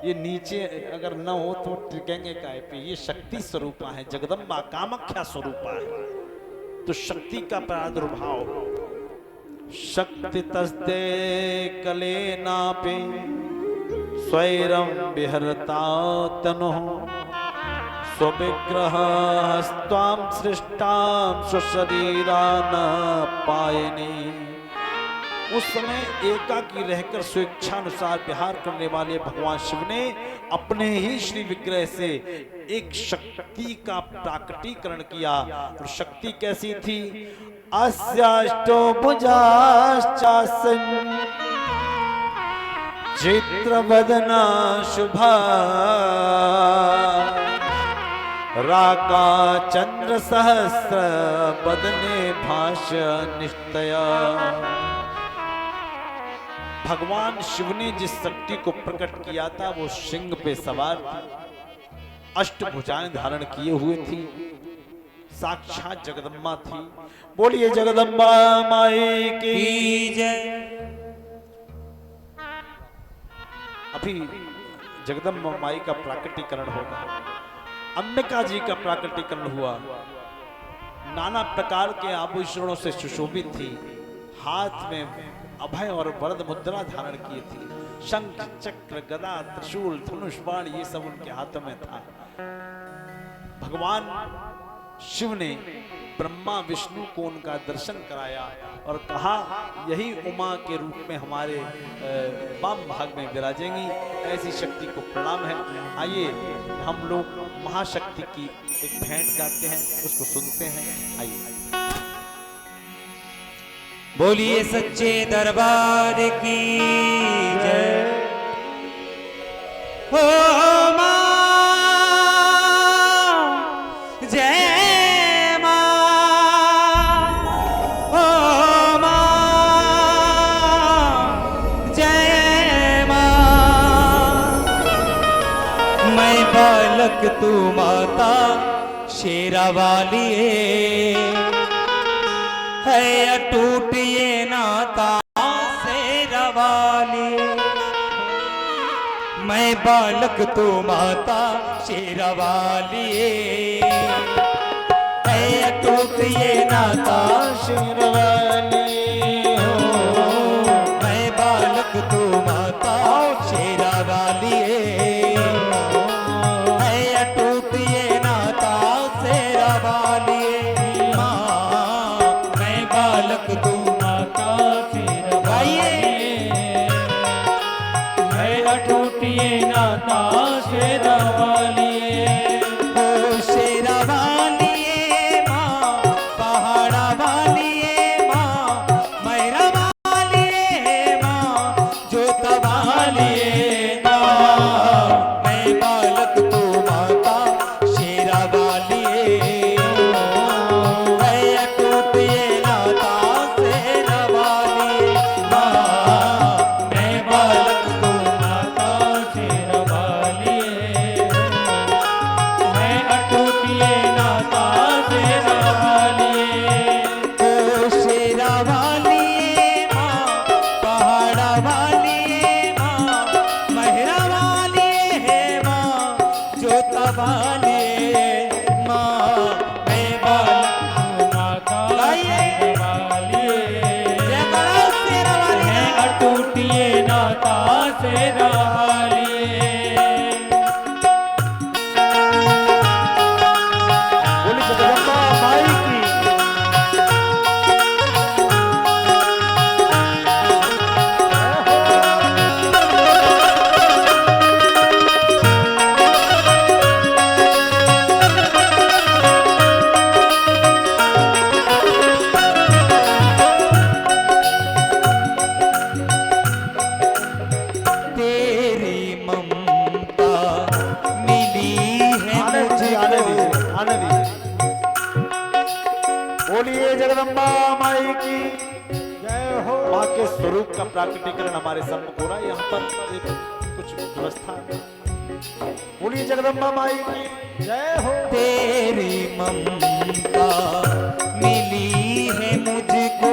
ये नीचे अगर न हो तो टिकेंगे काहे पे। ये शक्ति स्वरूपा है, जगदम्बा कामाख्या स्वरूपा है। तो शक्ति का प्रादुर्भाव, शक्ति तस्ते कले नापे स्वैरम विहरता तनो, स्वविग्रह हस्त्वाम सृष्टाम स्वशरीरा न पायने। उस समय एकाकी रहकर स्वेच्छानुसार विहार करने वाले भगवान शिव ने अपने ही श्री विग्रह से एक शक्ति का प्राकटीकरण किया। और शक्ति कैसी थी? अस्याष्टो भुजाश्चासन चित्रवदना शुभा राका चंद्र सहस्र बदने भाष निष्ठया। भगवान शिव ने जिस शक्ति को प्रकट किया था वो सिंह पे सवार थी, अष्टभुजाएं धारण किए हुए थी, साक्षात जगदम्बा थी। बोलिए जगदम्बा माई की जय। अभी जगदम्बा माई का प्राकटीकरण होगा, अंबिका जी का प्राकटीकरण हुआ। नाना प्रकार के आभूषणों से सुशोभित थी, हाथ में अभय और वरद मुद्रा धारण किए थी, शंख चक्र गदा त्रिशूल धनुष बाण ये सब उनके हाथों में था। भगवान शिव ने ब्रह्मा विष्णु को उनका दर्शन कराया और कहा यही उमा के रूप में हमारे वाम भाग में विराजेंगी, ऐसी शक्ति को प्रणाम है। आइए हम लोग महाशक्ति की एक भेंट गाते हैं, उसको सुनते हैं। आइए बोलिए सच्चे दरबार की जय। हो मां जय मां, हो मां जय मां। मैं बालक तू माता शेरा वाली है अटूट ये नाता शेरा वाली। मैं बालक तू माता शेरा वाली है अटूट ये नाता शेरा वाली। मैं बालक तू माता शेरा वाली है अटूट ये नाता शेरा वाली। तू माता शेरा वाली है अटूट ये नाता शेरा वाली। ओ शेरा वाली माँ, पहाड़ा वाली माँ, मैरा वाली माँ, जोता वाली माँ। मैं बालक तू माता शेरा वाली है अटूट ये नाता शेरा वाली माँ। मैं बालक तू माता शेरा वाली है अटूट ये नाता शेरा वाली। ओ शेरा वाली माँ, पहाड़ा वाली माँ, मेहरा वाली है माँ, जोता वाली माँ। मैं बालक तू माता शेरा वाली जय बोलो शेरा वाली है अटूट ये नाता शेरा वाली। बोली जगदम्बा माई की। तेरी ममता मिली है आनंद जी, आने दीजिए, आने दीजिए। बोलिए जगदम्बा माई की जय हो। माँ के स्वरूप का प्राकटीकरण हमारे सम्मुख हो रहा है, यहाँ पर एक कुछ व्यवस्था है। बोलिए जगदम्बा माई की जय हो। तेरी ममता मिली है मुझको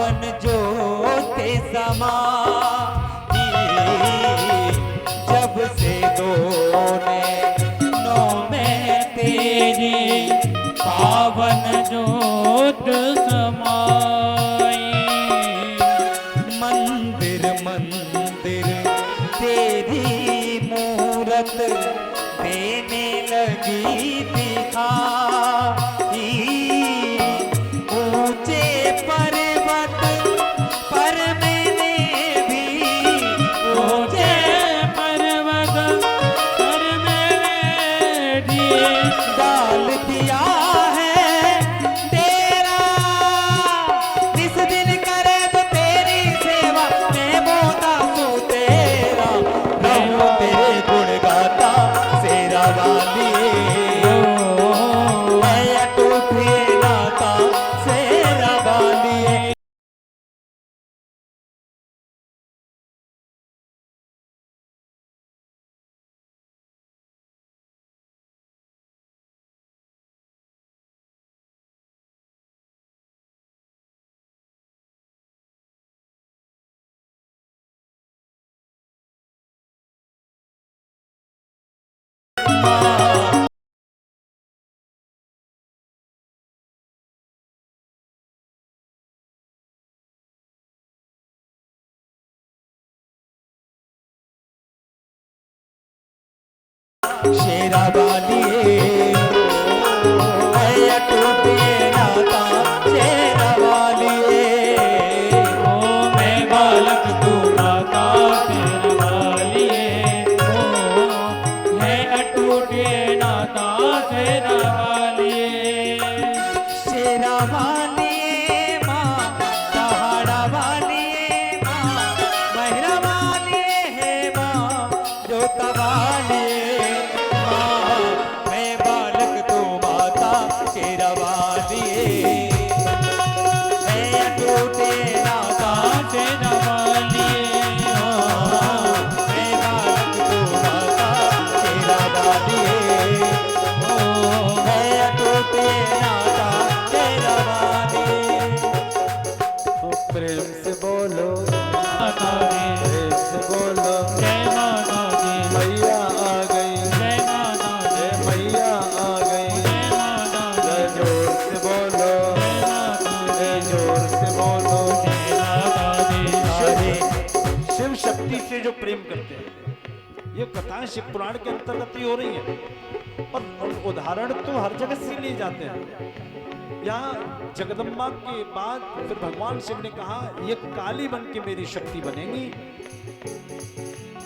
पावन ज्योति समाई, जब से दोने नो में तेरी पावन जोत समाई। मंदिर मंदिर तेरी मूरत देने लगी दिखाई, ऊंचे पर्वत पर मैंने भी ऊंचे पर्वत पर मेरे दिए डाल दिया है तेरा, जिस दिन करे तो तेरी सेवा, मैं बोता सो तेरा, रहूं तेरे गुण गाता सेरा वालिए, मैं अटूट ये नाता सेरा वालिए। शेरा वालिए, मैं अटूट ये नाता शेरा वालिए। ओ मैं बालक तू माता तेरा वालिए, ओ मैं अटूट ये नाता तेरा वालिए। शेरा वालिए माँ, पहाड़ा वालिए माँ, बहरा वालिए है माँ, जोता वालिए माँ, मैं बालक तू माता शेरा वालिए, मैं अटूट ये नाता तेरा वालिए, माँ, मैं बालक तू माता शेरा वालिए, मैं अटूट ये नाता शेरा वालिए। प्रेम से बोलो, माता दी प्रेम से बोलो, जय माता दी, मैया आ गई, जय माता दी, मैया आ गई, जय माता दी, जोर से बोलो, जय माता दी, जोर से बोलो। जय माता दी। अरे शिव शक्ति से जो प्रेम करते हैं, ये कथाएं शिव पुराण के अंतर्गत ही हो रही हैं, और उदाहरण तो हर जगह से लिए जाते हैं। यहाँ जगदम्बा के बाद फिर भगवान शिव ने कहा, ये काली बन के मेरी शक्ति बनेगी।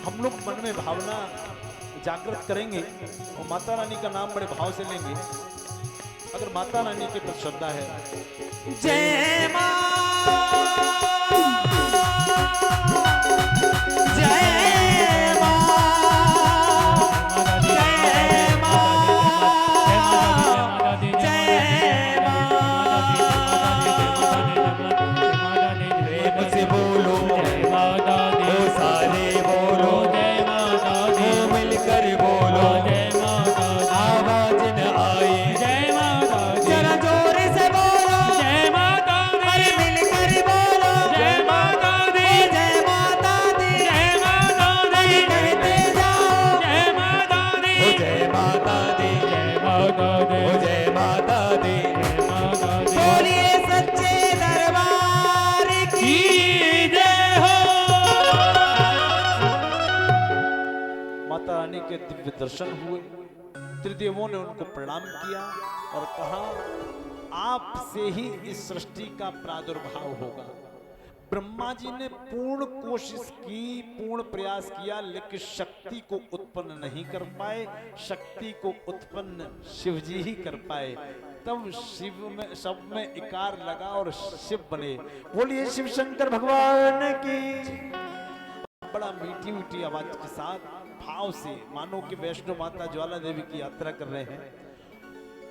हम लोग मन में भावना जागृत करेंगे और माता रानी का नाम बड़े भाव से लेंगे। अगर माता रानी के प्रति श्रद्धा है, जय माँ, जय माँ, जय माँ, जय प्रेम से बोलो, ओ सारे बोलो, ओ मिलकर बोलो, आवाज न आए, जरा जोर से बोलो, अरे मिलकर बोलो, जय माता दी, कहते जाओ, ओ जय माता दी, ओ जय माता दी, बोलिए सच्चे दरबार की जय हो। माता रानी के दिव्य दर्शन हुए। त्रिदेवों ने उनको प्रणाम किया और कहा, आपसे ही इस सृष्टि का प्रादुर्भाव होगा। ब्रह्मा जी ने पूर्ण कोशिश की, पूर्ण प्रयास किया, लेकिन शक्ति को उत्पन्न नहीं कर पाए। शक्ति को उत्पन्न शिव जी ही कर पाए। तब शिव में, सब में इकार लगा और शिव बने। बोलिए शिव शंकर भगवान की। बड़ा मीठी मीठी आवाज के साथ भाव से, मानो कि वैष्णो माता ज्वाला देवी की यात्रा कर रहे हैं।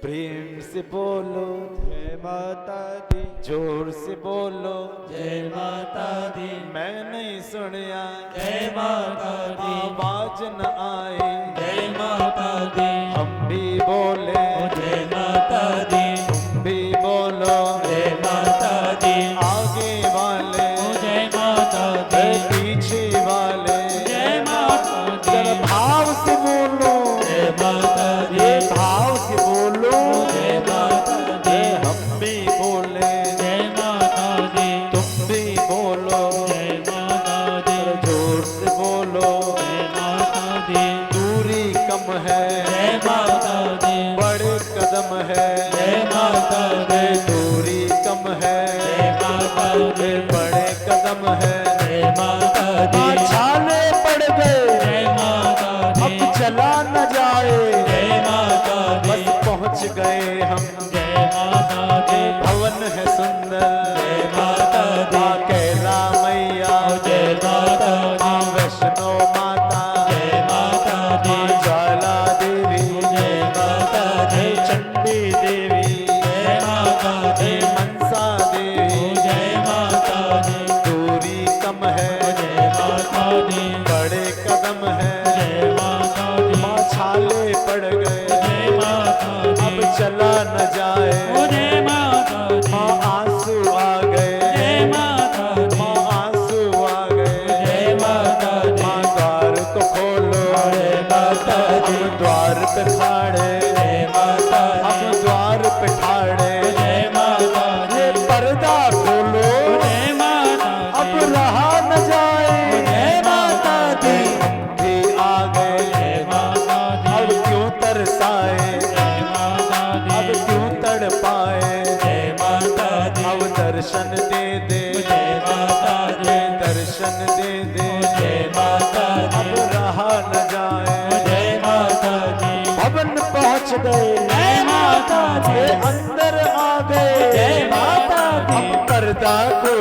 प्रेम से बोलो जय माता दी, जोर से बोलो जय माता दी, मैं नहीं सुनिया जय माता दी, आवाज न आए जय माता दी, हम भी बोले जय माता दी, तुम भी बोलो जय माता दी, आगे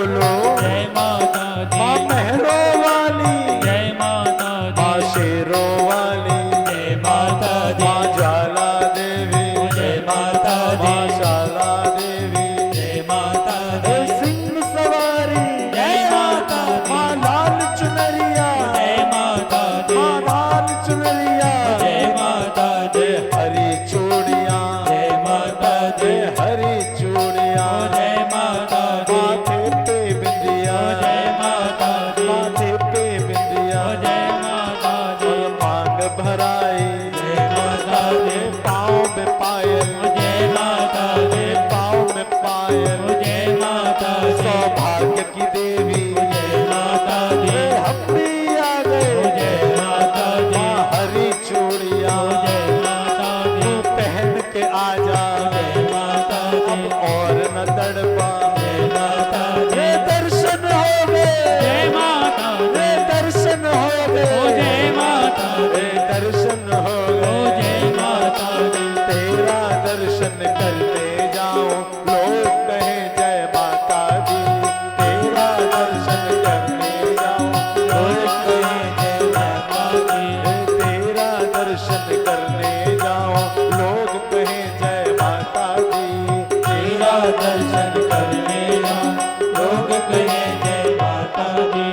बोलो जय माता दी, माँ मेहरों वाली, जय माता माँ दी, शेरों वाली, जय माता दी, माँ ज्वाला देवी, जय माता दी, माँ शाला देवी, जय माता हे दी, सिंह सवारी, जय माता दी, माँ लाल चुनरिया, जय माता दी, माँ लाल चुनरिया, जय माता दी, हरी चूड़ियाँ, जय माता दी, हरी चूड़ियाँ, जय माता दी, माथे पे बिंदिया, जय माता दी, माथे पे बिंदिया, जय माता दी, मांग भराई, जय माता दी, पाँव में पायल, जय माता दी, पाँव में पायल, जय माता दी, सौभाग्य की देवी, जय माता दी, हम भी आ गए, जय माता दी, माँ हरी चूड़िया, जय माता दी, पहन के आजा, जय माता दी, और न तड़पा, जय माता दी, ये दर्शन हो गए, जय माता दी, ये दर्शन हो ओ गए, जय माता दी, ये दर्शन हो ओ गए, जय माता दी, तेरा दर्शन करते जाओ, लोग कहें जय माता दी, तेरा दर्शन करते जाओ, लोग कहें जय माता दी, तेरा दर्शन करने जाओ, लोग कहें जय माता दी, तेरा दर्शन करने जा, लोग कहे जय माता दी,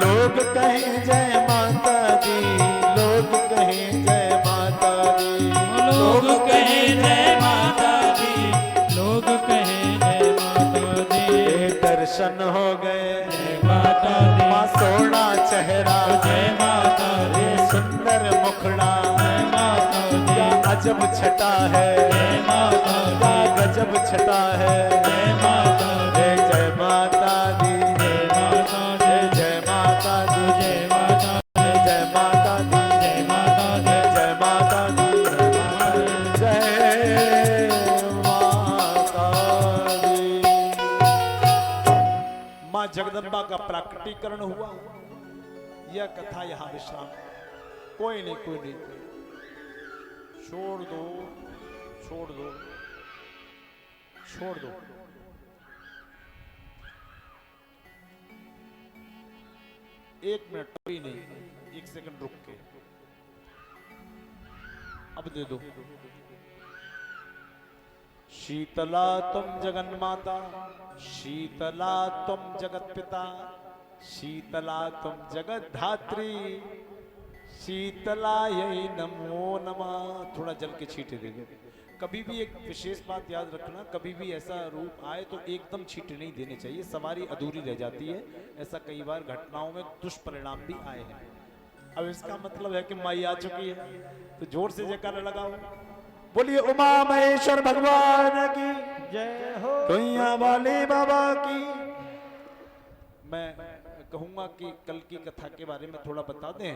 लोग कहें जय माता दी, लोग कहें जय माता दी, लोग कहे जय माता दी, लोग कहे जय माता दी, ये दर्शन हो गए, जय माता दी, माँ सोना चेहरा, जय माता दी, ये सुंदर मुखड़ा, जय माता दी, क्या अजब छटा है, जय माता क्या दी, गजब छटा है, जय माता दी, जय माता दी, जय माता दी, जय माता दी, जय माता दी, जय माता दी, जय माता दी, जय माता दी, जय माता दी। माँ जगदम्बा का प्राकटीकरण हुआ, यह कथा यहाँ विश्राम। कोई नहीं, कोई नहीं, छोड़ दो, छोड़ दो, छोड़ दो। एक मिनट कोई नहीं, एक सेकंड रुक के अब दे दो। शीतला तुम जगन माता, शीतला तुम जगत पिता, शीतला तुम जगत धात्री, शीतलायै नमो नमः। थोड़ा जल के छींटे दे दो। कभी भी एक विशेष बात याद रखना, कभी भी ऐसा रूप आए तो एकदम छींटे नहीं देने चाहिए, सवारी अधूरी रह जाती है। ऐसा कई बार घटनाओं में दुष्परिणाम भी आए हैं। अब इसका मतलब है कि माई आ चुकी है, तो जोर से जयकारा लगाओ। बोलिए उमा महेश्वर भगवान की जय हो। दुनिया वाले बाबा की। मैं कहूंगा कि कल की कथा के बारे में थोड़ा बता दें।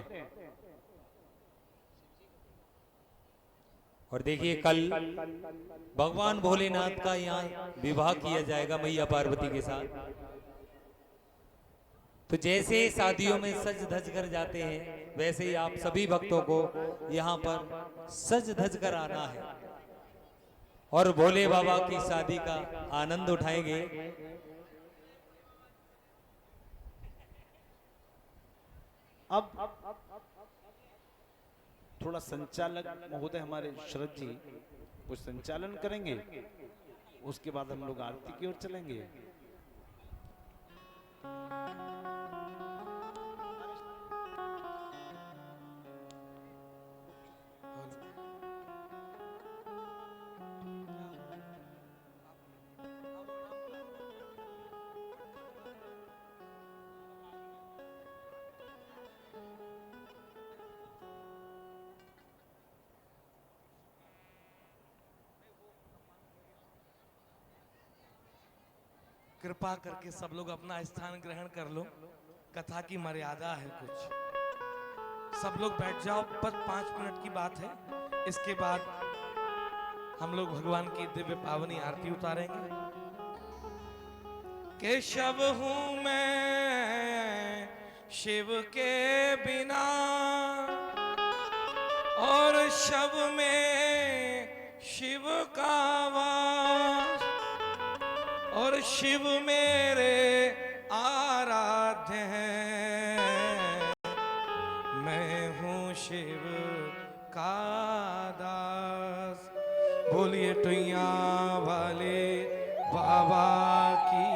और देखिए कल भगवान भोलेनाथ का यहाँ विवाह किया जाएगा मैया पार्वती के साथ। तो जैसे शादियों में सज धज कर जाते हैं, वैसे ही आप सभी भक्तों को यहाँ पर सज धज कर आना है और भोले बाबा की शादी का आनंद उठाएंगे। अब थोड़ा संचालक महोदय हमारे शरद जी कुछ संचालन करेंगे, उसके बाद हम लोग आरती की ओर चलेंगे। कृपा करके सब लोग अपना स्थान ग्रहण कर लो। कथा की मर्यादा है कुछ। सब लोग बैठ जाओ, बस 5 मिनट की बात है। इसके बाद हम लोग भगवान की दिव्य पावनी आरती उतारेंगे। केशव हूं मैं शिव के बिना, और शव में शिव का वास, और शिव मेरे आराध्य है, मैं हूँ शिव का दास। बोलिए टुइया वाले बाबा की,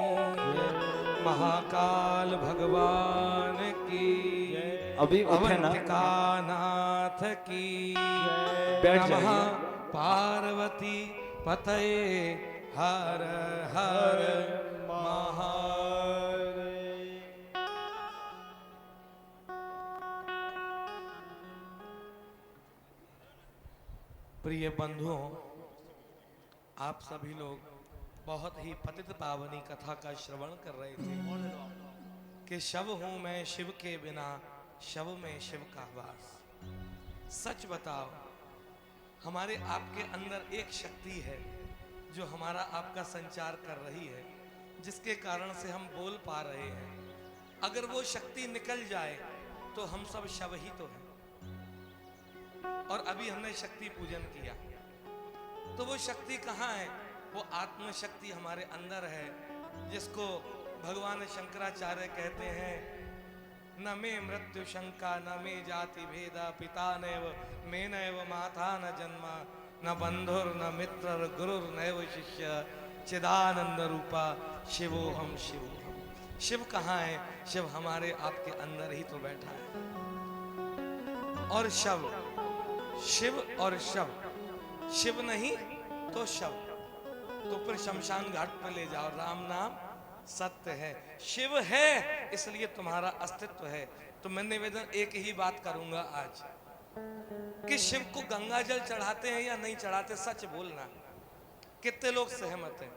महाकाल भगवान की, अभी उठे ना, अवंतिका नाथ की, बैठ नमः जाइए। पार्वती पतये हर हर महादेव। प्रिय बंधुओं, आप सभी लोग बहुत ही पतित पावनी कथा का श्रवण कर रहे थे कि शव हूं मैं शिव के बिना, शव में शिव का वास। सच बताओ, हमारे आपके अंदर एक शक्ति है जो हमारा आपका संचार कर रही है, जिसके कारण से हम बोल पा रहे हैं। अगर वो शक्ति निकल जाए तो हम सब शव ही तो हैं। और अभी हमने शक्ति पूजन किया, तो वो शक्ति कहाँ है? वो आत्म शक्ति हमारे अंदर है, जिसको भगवान शंकराचार्य कहते हैं, न मे मृत्यु शंका न मे जाति भेदा, पिता नैव मे नैव माता न जन्मा, न बंधुर न मित्र गुरुर नैव शिष्य, चिदानंद रूपा शिवोहम शिवोहम। शिव कहाँ है? शिव हमारे आपके अंदर ही तो बैठा है। और शव, शिव और शव, शिव नहीं तो शव, तो फिर शमशान घाट पर ले जाओ। राम नाम सत्य है, शिव है इसलिए तुम्हारा अस्तित्व है। तो मैं निवेदन एक ही बात करूंगा आज, कि शिव को गंगा जल चढ़ाते हैं या नहीं चढ़ाते? सच बोलना, कितने लोग सहमत हैं?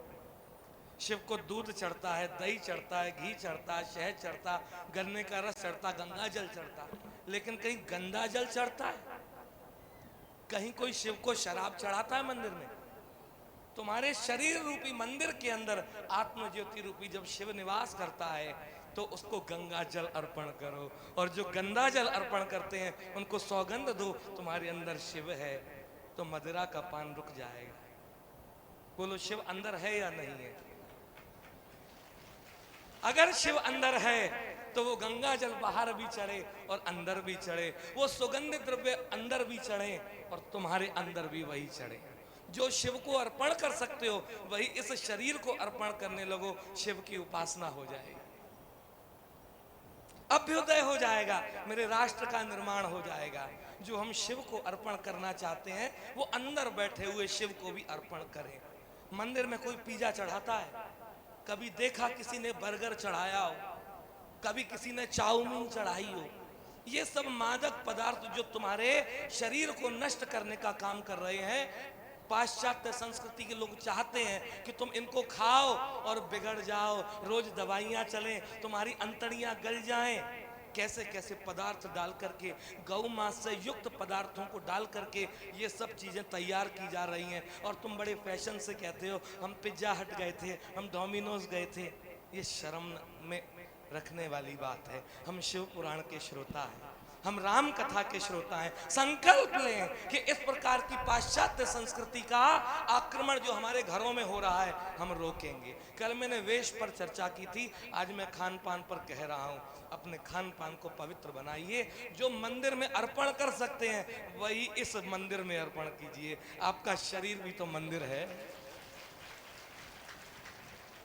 शिव को दूध चढ़ता है, दही चढ़ता है, घी चढ़ता है, शहद चढ़ता, गन्ने का रस चढ़ता, गंगा जल चढ़ता, लेकिन कहीं गंदा जल चढ़ता है? कहीं कोई शिव को शराब चढ़ाता है मंदिर में? तुम्हारे शरीर रूपी मंदिर के अंदर आत्म ज्योति रूपी जब शिव निवास करता है तो उसको गंगा जल अर्पण करो। और जो गंगा जल अर्पण करते हैं उनको सौगंध दो, तुम्हारे अंदर शिव है, तो मदिरा का पान रुक जाएगा। बोलो, शिव अंदर है या नहीं है? अगर शिव अंदर है तो वो गंगा जल बाहर भी चढ़े और अंदर भी चढ़े, वो सुगंधित द्रव्य अंदर भी चढ़े और तुम्हारे अंदर भी वही चढ़े। जो शिव को अर्पण कर सकते हो वही इस शरीर को अर्पण करने लगो, शिव की उपासना हो जाएगी, अभ्युदय हो जाएगा, मेरे राष्ट्र का निर्माण हो जाएगा। जो हम शिव को अर्पण करना चाहते हैं वो अंदर बैठे हुए शिव को भी अर्पण करें। मंदिर में कोई पिज्जा चढ़ाता है? कभी देखा किसी ने बर्गर चढ़ाया हो? कभी किसी ने चाउमीन चढ़ाई हो? ये सब मादक पदार्थ जो तुम्हारे शरीर को नष्ट करने का काम कर रहे हैं, पाश्चात्य संस्कृति के लोग चाहते हैं कि तुम इनको खाओ और बिगड़ जाओ, रोज दवाइयां चलें, तुम्हारी अंतड़ियां गल जाएं। कैसे कैसे पदार्थ डाल करके, गौ मांस से युक्त पदार्थों को डाल करके ये सब चीजें तैयार की जा रही हैं। और तुम बड़े फैशन से कहते हो हम पिज्जा हट गए थे, हम डोमिनोज गए थे। ये शर्म में रखने वाली बात है। हम शिव पुराण के श्रोता हैं, हम राम कथा के श्रोता हैं। संकल्प लें कि इस प्रकार की पाश्चात्य संस्कृति का आक्रमण जो हमारे घरों में हो रहा है हम रोकेंगे। कल मैंने वेश पर चर्चा की थी, आज मैं खान पान पर कह रहा हूं। अपने खान पान को पवित्र बनाइए। जो मंदिर में अर्पण कर सकते हैं वही इस मंदिर में अर्पण कीजिए। आपका शरीर भी तो मंदिर है,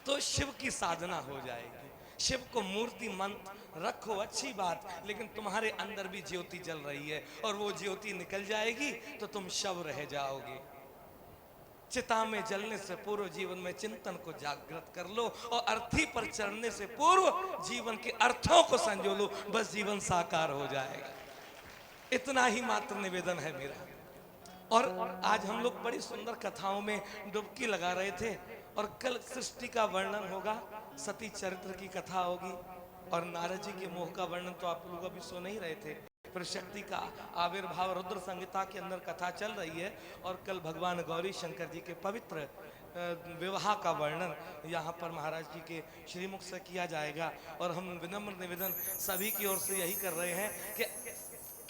तो शिव की साधना हो जाएगी। शिव को मूर्ति मंत्र रखो, अच्छी बात, लेकिन तुम्हारे अंदर भी ज्योति जल रही है और वो ज्योति निकल जाएगी तो तुम शव रह जाओगे। चिता में जलने से पूर्व जीवन में चिंतन को जागृत कर लो और अर्थी पर चढ़ने से पूर्व जीवन के अर्थों को संजो लो, बस जीवन साकार हो जाएगा। इतना ही मात्र निवेदन है मेरा। और आज हम लोग बड़ी सुंदर कथाओं में डुबकी लगा रहे थे और कल सृष्टि का वर्णन होगा, सती चरित्र की कथा होगी और नारद जी के मोह का वर्णन तो आप लोग अभी सुन ही रहे थे। फिर शक्ति का आविर्भाव रुद्र संहिता के अंदर कथा चल रही है और कल भगवान गौरी शंकर जी के पवित्र विवाह का वर्णन यहाँ पर महाराज जी के श्रीमुख से किया जाएगा। और हम विनम्र निवेदन सभी की ओर से यही कर रहे हैं कि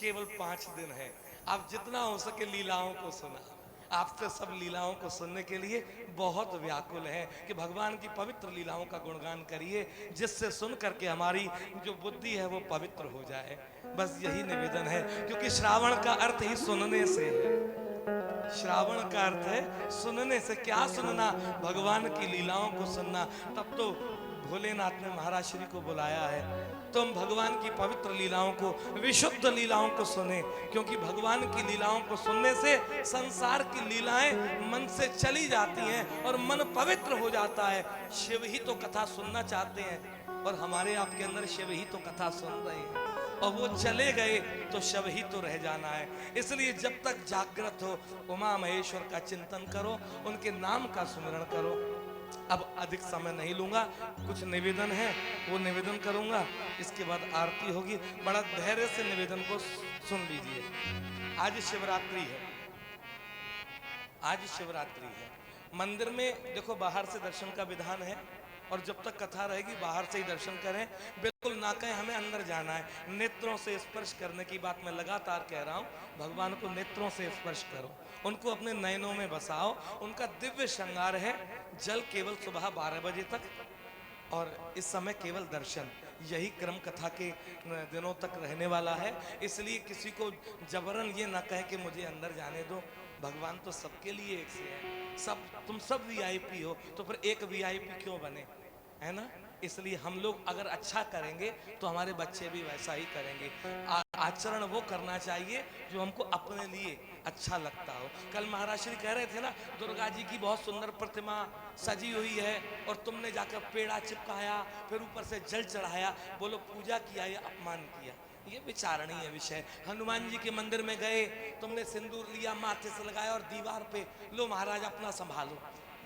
केवल 5 दिन है, आप जितना हो सके लीलाओं को सुना। आपसे सब लीलाओं को सुनने के लिए बहुत व्याकुल हैं कि भगवान की पवित्र लीलाओं का गुणगान करिए, जिससे सुन करके हमारी जो बुद्धि है वो पवित्र हो जाए। बस यही निवेदन है, क्योंकि श्रावण का अर्थ ही सुनने से है। श्रावण का अर्थ है सुनने से। क्या सुनना? भगवान की लीलाओं को सुनना। तब तो भोलेनाथ ने महाराज श्री को बुलाया है, तुम भगवान की पवित्र लीलाओं को, विशुद्ध लीलाओं को सुने, क्योंकि भगवान की लीलाओं को सुनने से संसार की लीलाएं मन से चली जाती हैं और मन पवित्र हो जाता है। शिव ही तो कथा सुनना चाहते हैं और हमारे आपके अंदर शिव ही तो कथा सुन रहे हैं, और वो चले गए तो शव ही तो रह जाना है। इसलिए जब तक जागृत हो उमा महेश्वर का चिंतन करो, उनके नाम का स्मरण करो। अब अधिक समय नहीं लूंगा, कुछ निवेदन है वो निवेदन करूंगा, इसके बाद आरती होगी। बड़ा धैर्य से निवेदन को सुन लीजिए। आज शिवरात्रि है, आज शिवरात्रि है। मंदिर में देखो बाहर से दर्शन का विधान है, और जब तक कथा रहेगी बाहर से ही दर्शन करें, बिल्कुल ना कहें हमें अंदर जाना है। नेत्रों से स्पर्श करने की बात मैं लगातार कह रहा हूँ। भगवान को नेत्रों से स्पर्श करो, उनको अपने नयनों में बसाओ। उनका दिव्य श्रृंगार है। जल केवल सुबह 12 बजे तक, और इस समय केवल दर्शन। यही क्रम कथा के दिनों तक रहने वाला है। इसलिए किसी को जबरन ये ना कहे कि मुझे अंदर जाने दो। भगवान तो सबके लिए एक से है। सब तुम सब वीआईपी हो, तो फिर एक वीआईपी क्यों बने, है ना? इसलिए हम लोग अगर अच्छा करेंगे तो हमारे बच्चे भी वैसा ही करेंगे। आचरण वो करना चाहिए जो हमको अपने लिए अच्छा लगता हो। कल महाराज श्री कह रहे थे ना, दुर्गा जी की बहुत सुंदर प्रतिमा सजी हुई है और तुमने जाकर पेड़ा चिपकाया, फिर ऊपर से जल चढ़ाया। बोलो पूजा किया या अपमान किया? ये विचारणीय विषय। हनुमान जी के मंदिर में गए, तुमने सिंदूर लिया, माथे से लगाया और दीवार पे लो महाराज अपना संभालो,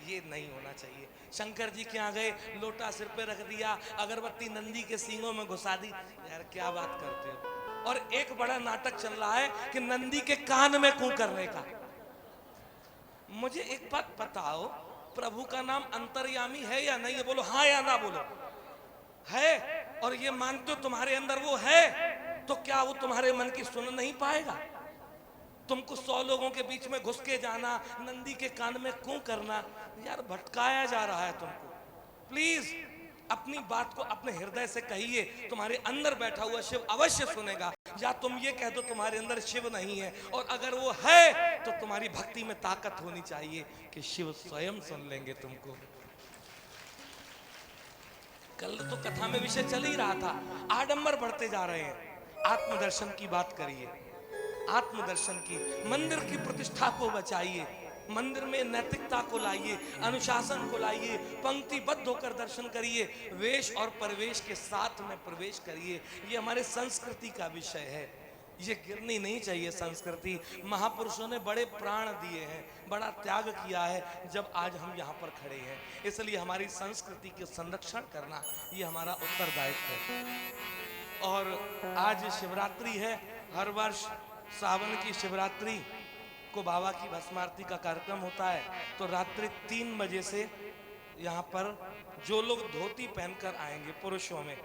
ये नहीं होना चाहिए। शंकर जी के यहाँ गए, लोटा सिर पे रख दिया, अगरबत्ती नंदी के सींगों में घुसा दी। यार क्या बात करते हो? और एक बड़ा नाटक चल रहा है कि नंदी के कान में कूं करने का। मुझे एक बात बताओ, प्रभु का नाम अंतर्यामी है या नहीं है? बोलो हाँ या ना बोलो। है, और ये मानते हो तुम्हारे अंदर वो है, तो क्या वो तुम्हारे मन की सुन नहीं पाएगा? तुमको 100 लोगों के बीच में घुस के जाना, नंदी के कान में क्यों करना? यार भटकाया जा रहा है तुमको। प्लीज अपनी बात को अपने हृदय से कहिए। तुम्हारे अंदर बैठा हुआ शिव अवश्य सुनेगा। या तुम ये कह दो तुम्हारे अंदर शिव नहीं है, और अगर वो है तो तुम्हारी भक्ति में ताकत होनी चाहिए कि शिव स्वयं सुन लेंगे तुमको। कल तो कथा में विषय चल ही रहा था, आडंबर बढ़ते जा रहे हैं। आत्मदर्शन की बात करिए, आत्मदर्शन की। मंदिर की प्रतिष्ठा को बचाइए, मंदिर में नैतिकता को लाइए, अनुशासन को लाइए, पंक्तिबद्ध होकर दर्शन करिए, वेश और परिवेश के साथ में प्रवेश करिए। ये हमारे संस्कृति का विषय है, ये गिरनी नहीं चाहिए संस्कृति। महापुरुषों ने बड़े प्राण दिए हैं, बड़ा त्याग किया है, जब आज हम यहाँ पर खड़े हैं। इसलिए हमारी संस्कृति के संरक्षण करना ये हमारा उत्तरदायित्व है। और आज शिवरात्रि है। हर वर्ष सावन की शिवरात्रि को बाबा की भस्म आरती का कार्यक्रम होता है। तो रात्रि 3 बजे से यहाँ पर जो लोग धोती पहनकर आएंगे, पुरुषों में,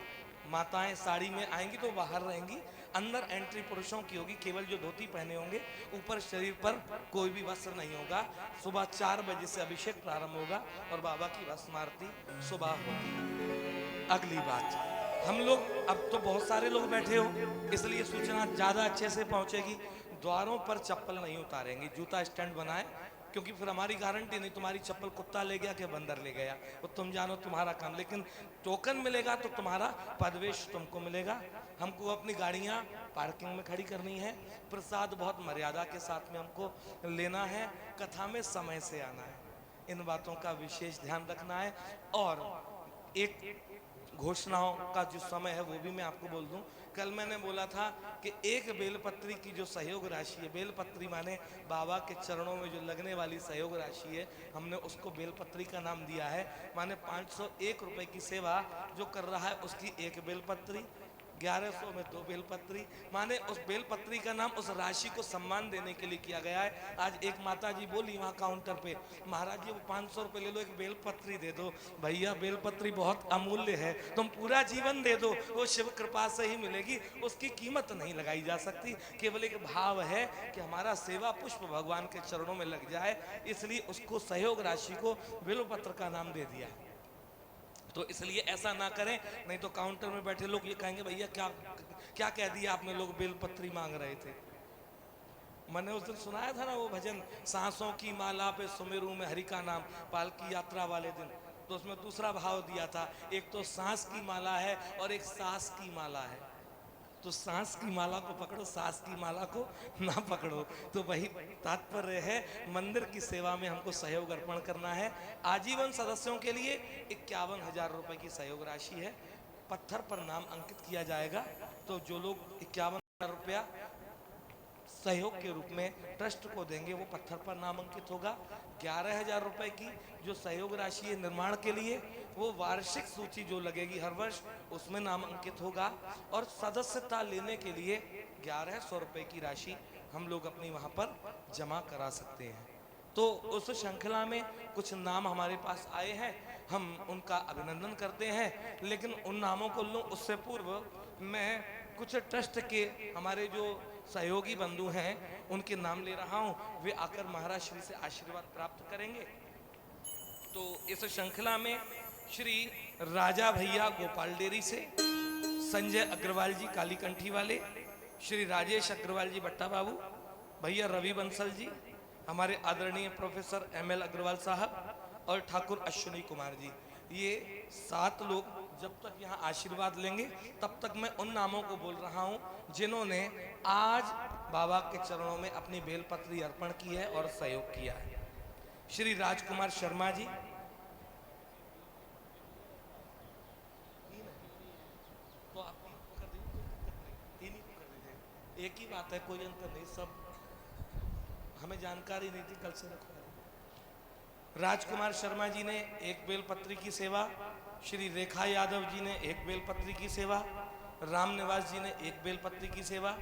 माताएं साड़ी में आएंगी तो बाहर रहेंगी, अंदर एंट्री पुरुषों की होगी। केवल जो धोती पहने होंगे, ऊपर शरीर पर कोई भी वस्त्र नहीं होगा। सुबह 4 बजे से अभिषेक प्रारंभ होगा और बाबा की भस्म आरती सुबह होगी। अगली बात, हम लोग अब तो बहुत सारे लोग बैठे हो, इसलिए सूचना ज्यादा अच्छे से पहुंचेगी। द्वारों पर चप्पल नहीं उतारेंगे, जूता स्टैंड बनाए, क्योंकि फिर हमारी गारंटी नहीं तुम्हारी चप्पल कुत्ता ले गया कि बंदर ले गया, वो तुम जानो, तुम्हारा काम। लेकिन टोकन मिलेगा तो तुम्हारा पदवेश तुमको मिलेगा। हमको अपनी गाड़ियां पार्किंग में खड़ी करनी है। प्रसाद बहुत मर्यादा के साथ में हमको लेना है। कथा में समय से आना है, इन बातों का विशेष ध्यान रखना है। और एक घोषणाओं का जो समय है वो भी मैं आपको बोल दूं। कल मैंने बोला था कि एक बेलपत्री की जो सहयोग राशि है, बेलपत्री माने बाबा के चरणों में जो लगने वाली सहयोग राशि है, हमने उसको बेलपत्री का नाम दिया है। माने 501 रुपए की सेवा जो कर रहा है उसकी एक बेलपत्री, 1100 में 2 बेलपत्री, माने उस बेलपत्री का नाम उस राशि को सम्मान देने के लिए किया गया है। आज एक माता जी बोली वहाँ काउंटर पे, महाराज जी वो 500 रुपये ले लो, एक बेलपत्री दे दो। भैया बेलपत्री बहुत अमूल्य है, तुम पूरा जीवन दे दो, वो शिव कृपा से ही मिलेगी, उसकी कीमत नहीं लगाई जा सकती। केवल एक भाव है कि हमारा सेवा पुष्प भगवान के चरणों में लग जाए, इसलिए उसको सहयोग राशि को बेलपत्र का नाम दे दिया है। तो इसलिए ऐसा ना करें, नहीं तो काउंटर में बैठे लोग ये कहेंगे भैया क्या क्या कह दिया आपने, लोग बेलपत्री मांग रहे थे। मैंने उस दिन सुनाया था ना वो भजन, सांसों की माला पे सुमेरू में हरि का नाम, पालकी यात्रा वाले दिन, तो उसमें दूसरा भाव दिया था, एक तो सांस की माला है और एक सास की माला है। तो सांस की माला को पकड़ो, सास की माला को ना पकड़ो। तो वही तात्पर्य है, मंदिर की सेवा में हमको सहयोग अर्पण करना है। आजीवन सदस्यों के लिए 51,000 रुपए की सहयोग राशि है, पत्थर पर नाम अंकित किया जाएगा। तो जो लोग 51,000 रुपया सहयोग के रूप में ट्रस्ट को देंगे वो पत्थर पर नाम अंकित होगा। 11,000 रुपए की जो सहयोग राशि है निर्माण के लिए, वो वार्षिक सूची जो लगेगी हर वर्ष उसमें नाम अंकित होगा। और सदस्यता लेने के लिए 1100 रुपए की राशि हम लोग अपनी वहाँ पर जमा करा सकते हैं। तो उस श्रृंखला में कुछ नाम हमारे पास आए हैं, हम उनका अभिनंदन करते हैं। लेकिन उन नामों को लूँ उससे पूर्व मैं कुछ ट्रस्ट के हमारे जो सहयोगी बंधु हैं उनके नाम ले रहा हूं, वे आकर महाराज श्री से आशीर्वाद प्राप्त करेंगे। तो इस श्रृंखला में श्री राजा भैया गोपाल डेरी से, संजय अग्रवाल जी कालीकंठी वाले, श्री राजेश अग्रवाल जी बट्टा बाबू, भैया रवि बंसल जी, हमारे आदरणीय प्रोफेसर ML अग्रवाल साहब और ठाकुर अश्विनी कुमार जी, ये 7 लोग जब तक यहाँ आशीर्वाद लेंगे तब तक मैं उन नामों को बोल रहा हूँ जिन्होंने आज बाबा के चरणों में अपनी बेलपत्री अर्पण की है और सहयोग किया है। श्री राजकुमार शर्मा जी, तो आप कर दीजिए, कर दीजिए, एक ही बात है, कोई अंतर नहीं, सब हमें जानकारी नहीं थी, कल से रखवा। राजकुमार शर्मा जी ने 1 बेलपत्री की सेवा, श्री रेखा यादव जी ने 1 बेलपत्री की सेवा, राम निवास जी ने 1 बेलपत्री की सेवा,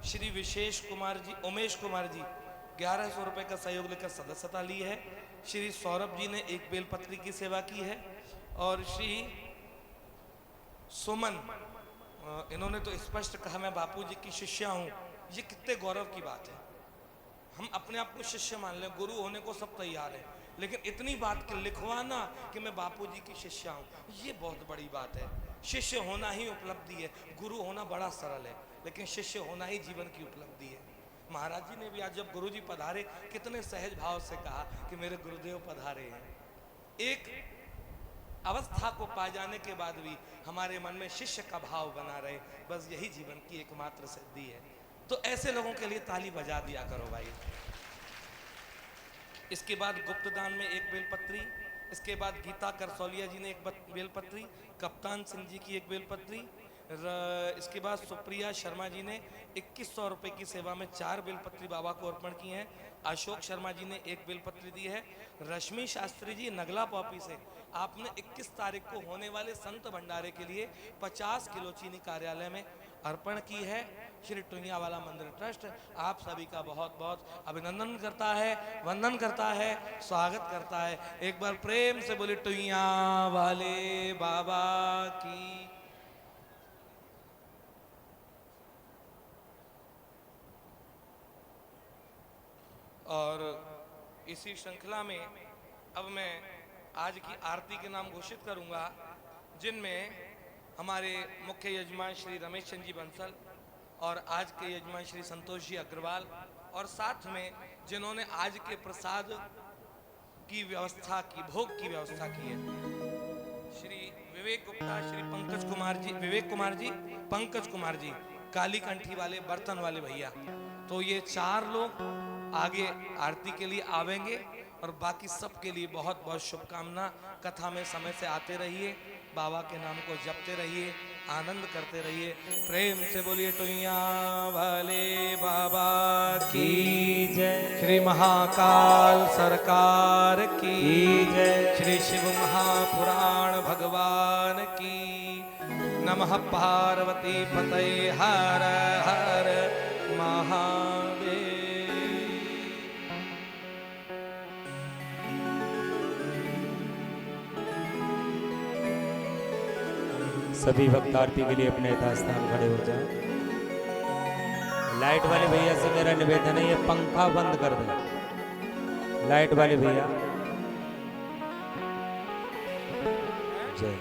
श्री विशेष कुमार जी, उमेश कुमार जी 1100 रुपए का सहयोग लेकर सदस्यता ली है, श्री सौरभ जी ने 1 बेलपत्री की सेवा की है, और श्री सुमन, इन्होंने तो स्पष्ट कहा मैं बापू जी की शिष्या हूँ। ये कितने गौरव की बात है, हम अपने आप को शिष्य मान लें, गुरु होने को सब तैयार है, लेकिन इतनी बात कि लिखवाना कि मैं बापूजी की शिष्या हूँ, ये बहुत बड़ी बात है। शिष्य होना ही उपलब्धि है, गुरु होना बड़ा सरल है, लेकिन शिष्य होना ही जीवन की उपलब्धि है। महाराज जी ने भी आज जब गुरुजी पधारे कितने सहज भाव से कहा कि मेरे गुरुदेव पधारे हैं। एक अवस्था को पा जाने के बाद भी हमारे मन में शिष्य का भाव बना रहे, बस यही जीवन की एकमात्र सिद्धि है। तो ऐसे लोगों के लिए ताली बजा दिया करो भाई। इसके बाद गुप्तदान में 1 बेलपत्री, इसके बाद गीता करसौलिया जी ने 1 बेलपत्री, कप्तान सिंह जी की 1 बेलपत्री, इसके बाद सुप्रिया शर्मा जी ने 2100 रुपए की सेवा में 4 बेलपत्री बाबा को अर्पण की हैं। अशोक शर्मा जी ने 1 बेलपत्री दी है। रश्मि शास्त्री जी नगला पॉपी से, आपने 21 तारीख को होने वाले संत भंडारे के लिए 50 किलो चीनी कार्यालय में अर्पण की है। श्री टुनिया वाला मंदिर ट्रस्ट आप सभी का बहुत बहुत अभिनंदन करता है, वंदन करता है, स्वागत करता है। एक बार प्रेम से बोले टुनिया वाले बाबा की। और इसी श्रृंखला में अब मैं आज की आरती के नाम घोषित करूंगा, जिनमें हमारे मुख्य यजमान श्री रमेश चंद जी बंसल और आज के यजमान श्री संतोष जी अग्रवाल, और साथ में जिन्होंने आज के प्रसाद की व्यवस्था की, भोग की व्यवस्था की है, श्री विवेक गुप्ता, श्री पंकज कुमार जी, विवेक कुमार जी, पंकज कुमार जी, कालीकंठी वाले बर्तन वाले भैया। तो ये 4 लोग आगे आरती के लिए आवेंगे और बाकी सब के लिए बहुत बहुत शुभकामना। कथा में समय से आते रहिए, बाबा के नाम को जपते रहिए, आनंद करते रहिए। प्रेम से बोलिए टुइया वाले बाबा की जय। श्री महाकाल सरकार की जय। श्री शिव महापुराण भगवान की। नमः नमः पार्वती पतये हर हर महादेव। सभी भक्त आरती के लिए अपने यथास्थान खड़े हो जाए। लाइट वाले भैया से मेरा निवेदन है, ये पंखा बंद कर दे। लाइट वाले भैया, जय।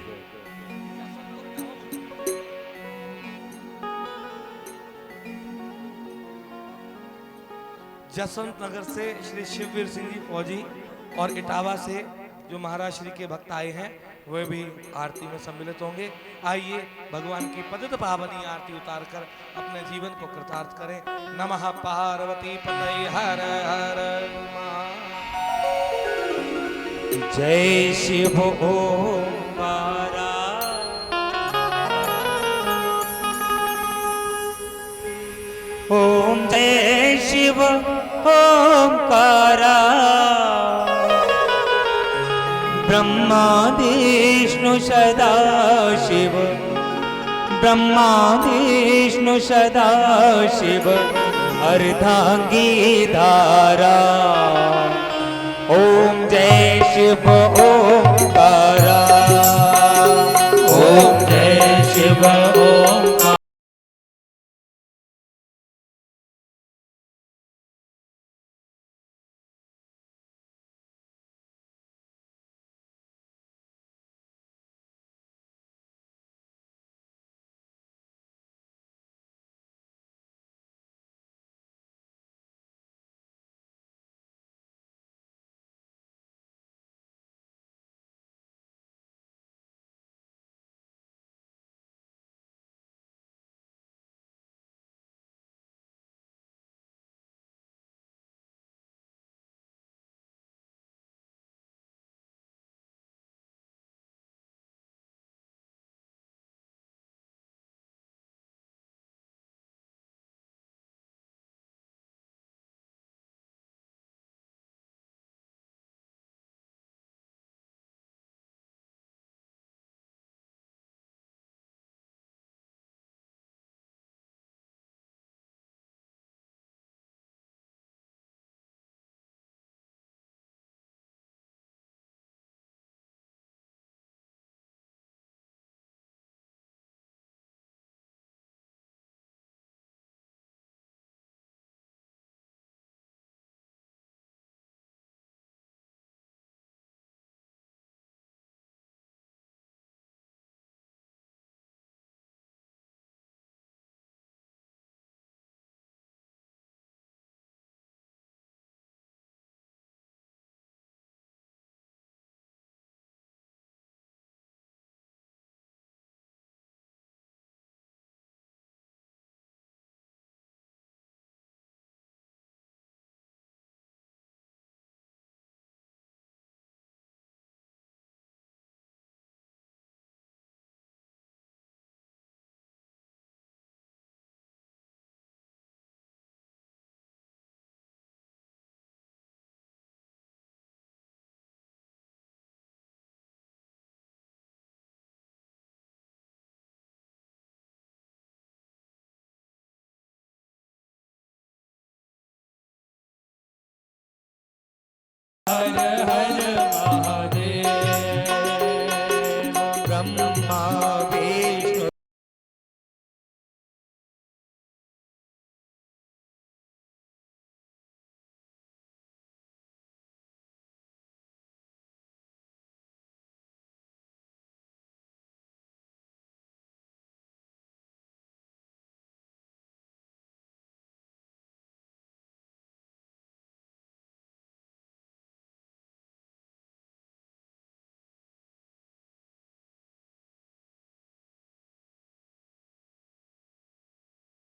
जसवंत नगर से श्री शिववीर सिंह जी फौजी और इटावा से जो महाराज श्री के भक्त आए हैं वे भी आरती में सम्मिलित होंगे। आइए भगवान की पतित पावनी आरती उतारकर अपने जीवन को कृतार्थ करें। नमः पार्वती पतये हर हर महादेव। जय शिव ओंकारा, ओम जय शिव ओंकारा, ब्रह्मा विष्णु सदा शिव, ब्रह्मा विष्णु सदा शिव, अर्धांगी धारा। ओम जय शिव ओंकारा, ओम जय शिव ओंकारा। हर हर महादेव। ब्रह्मा विष्णु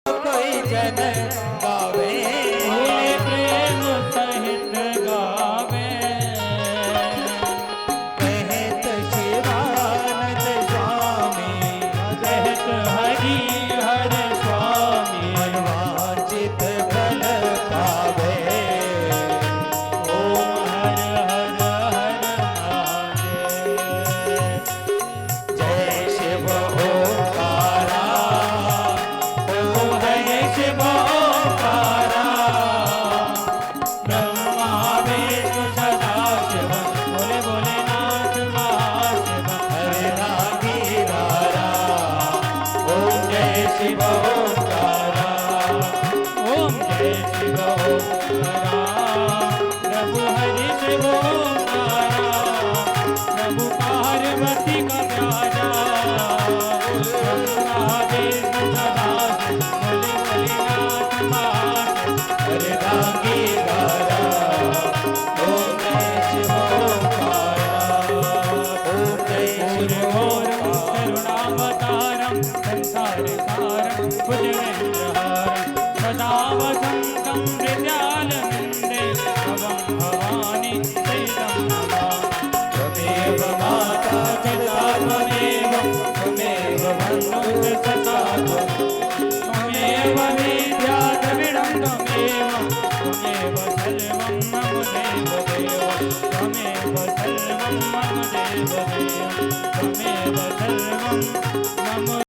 कोई जन गावे, भोले प्रेम सहित गावे। कहत शिवानंद स्वामी, कहत हरि हर स्वामी। मनवांचित फल पावे। ओम हर हर हर महादेव। जय शिव ओंकार। शिव ओंकारा ब्रह्मा विष्णु सदा शिव बोले भोलेनाथ महाशिव हरे नागीरारा ओम जय शिव ओंकारा ओम जय शिव ओंकारा प्रभु हरि शिव ओंकारा प्रभु पार्वती का प्यारा ब्रह्मा विष्णु सदा शिव बोले भोलेनाथ महाशिव हरे नागीरारा ओम जय शिव ओंकारा ओम जय शिव करुणावतारं संसारसारं भुजगेन्द्रहारं सदा वसन्तं हृदयालमिन्दे भवं भवानी सहितं नमामि त्वमेव माता पिता त्वमेव त्वमेव बन्धुः सखा त्वमेव विद्या द्रविडं त्वमेव त्वमेव सर्वं मम देवदेव त्वमेव सर्वं मम देवदेव त्वमेव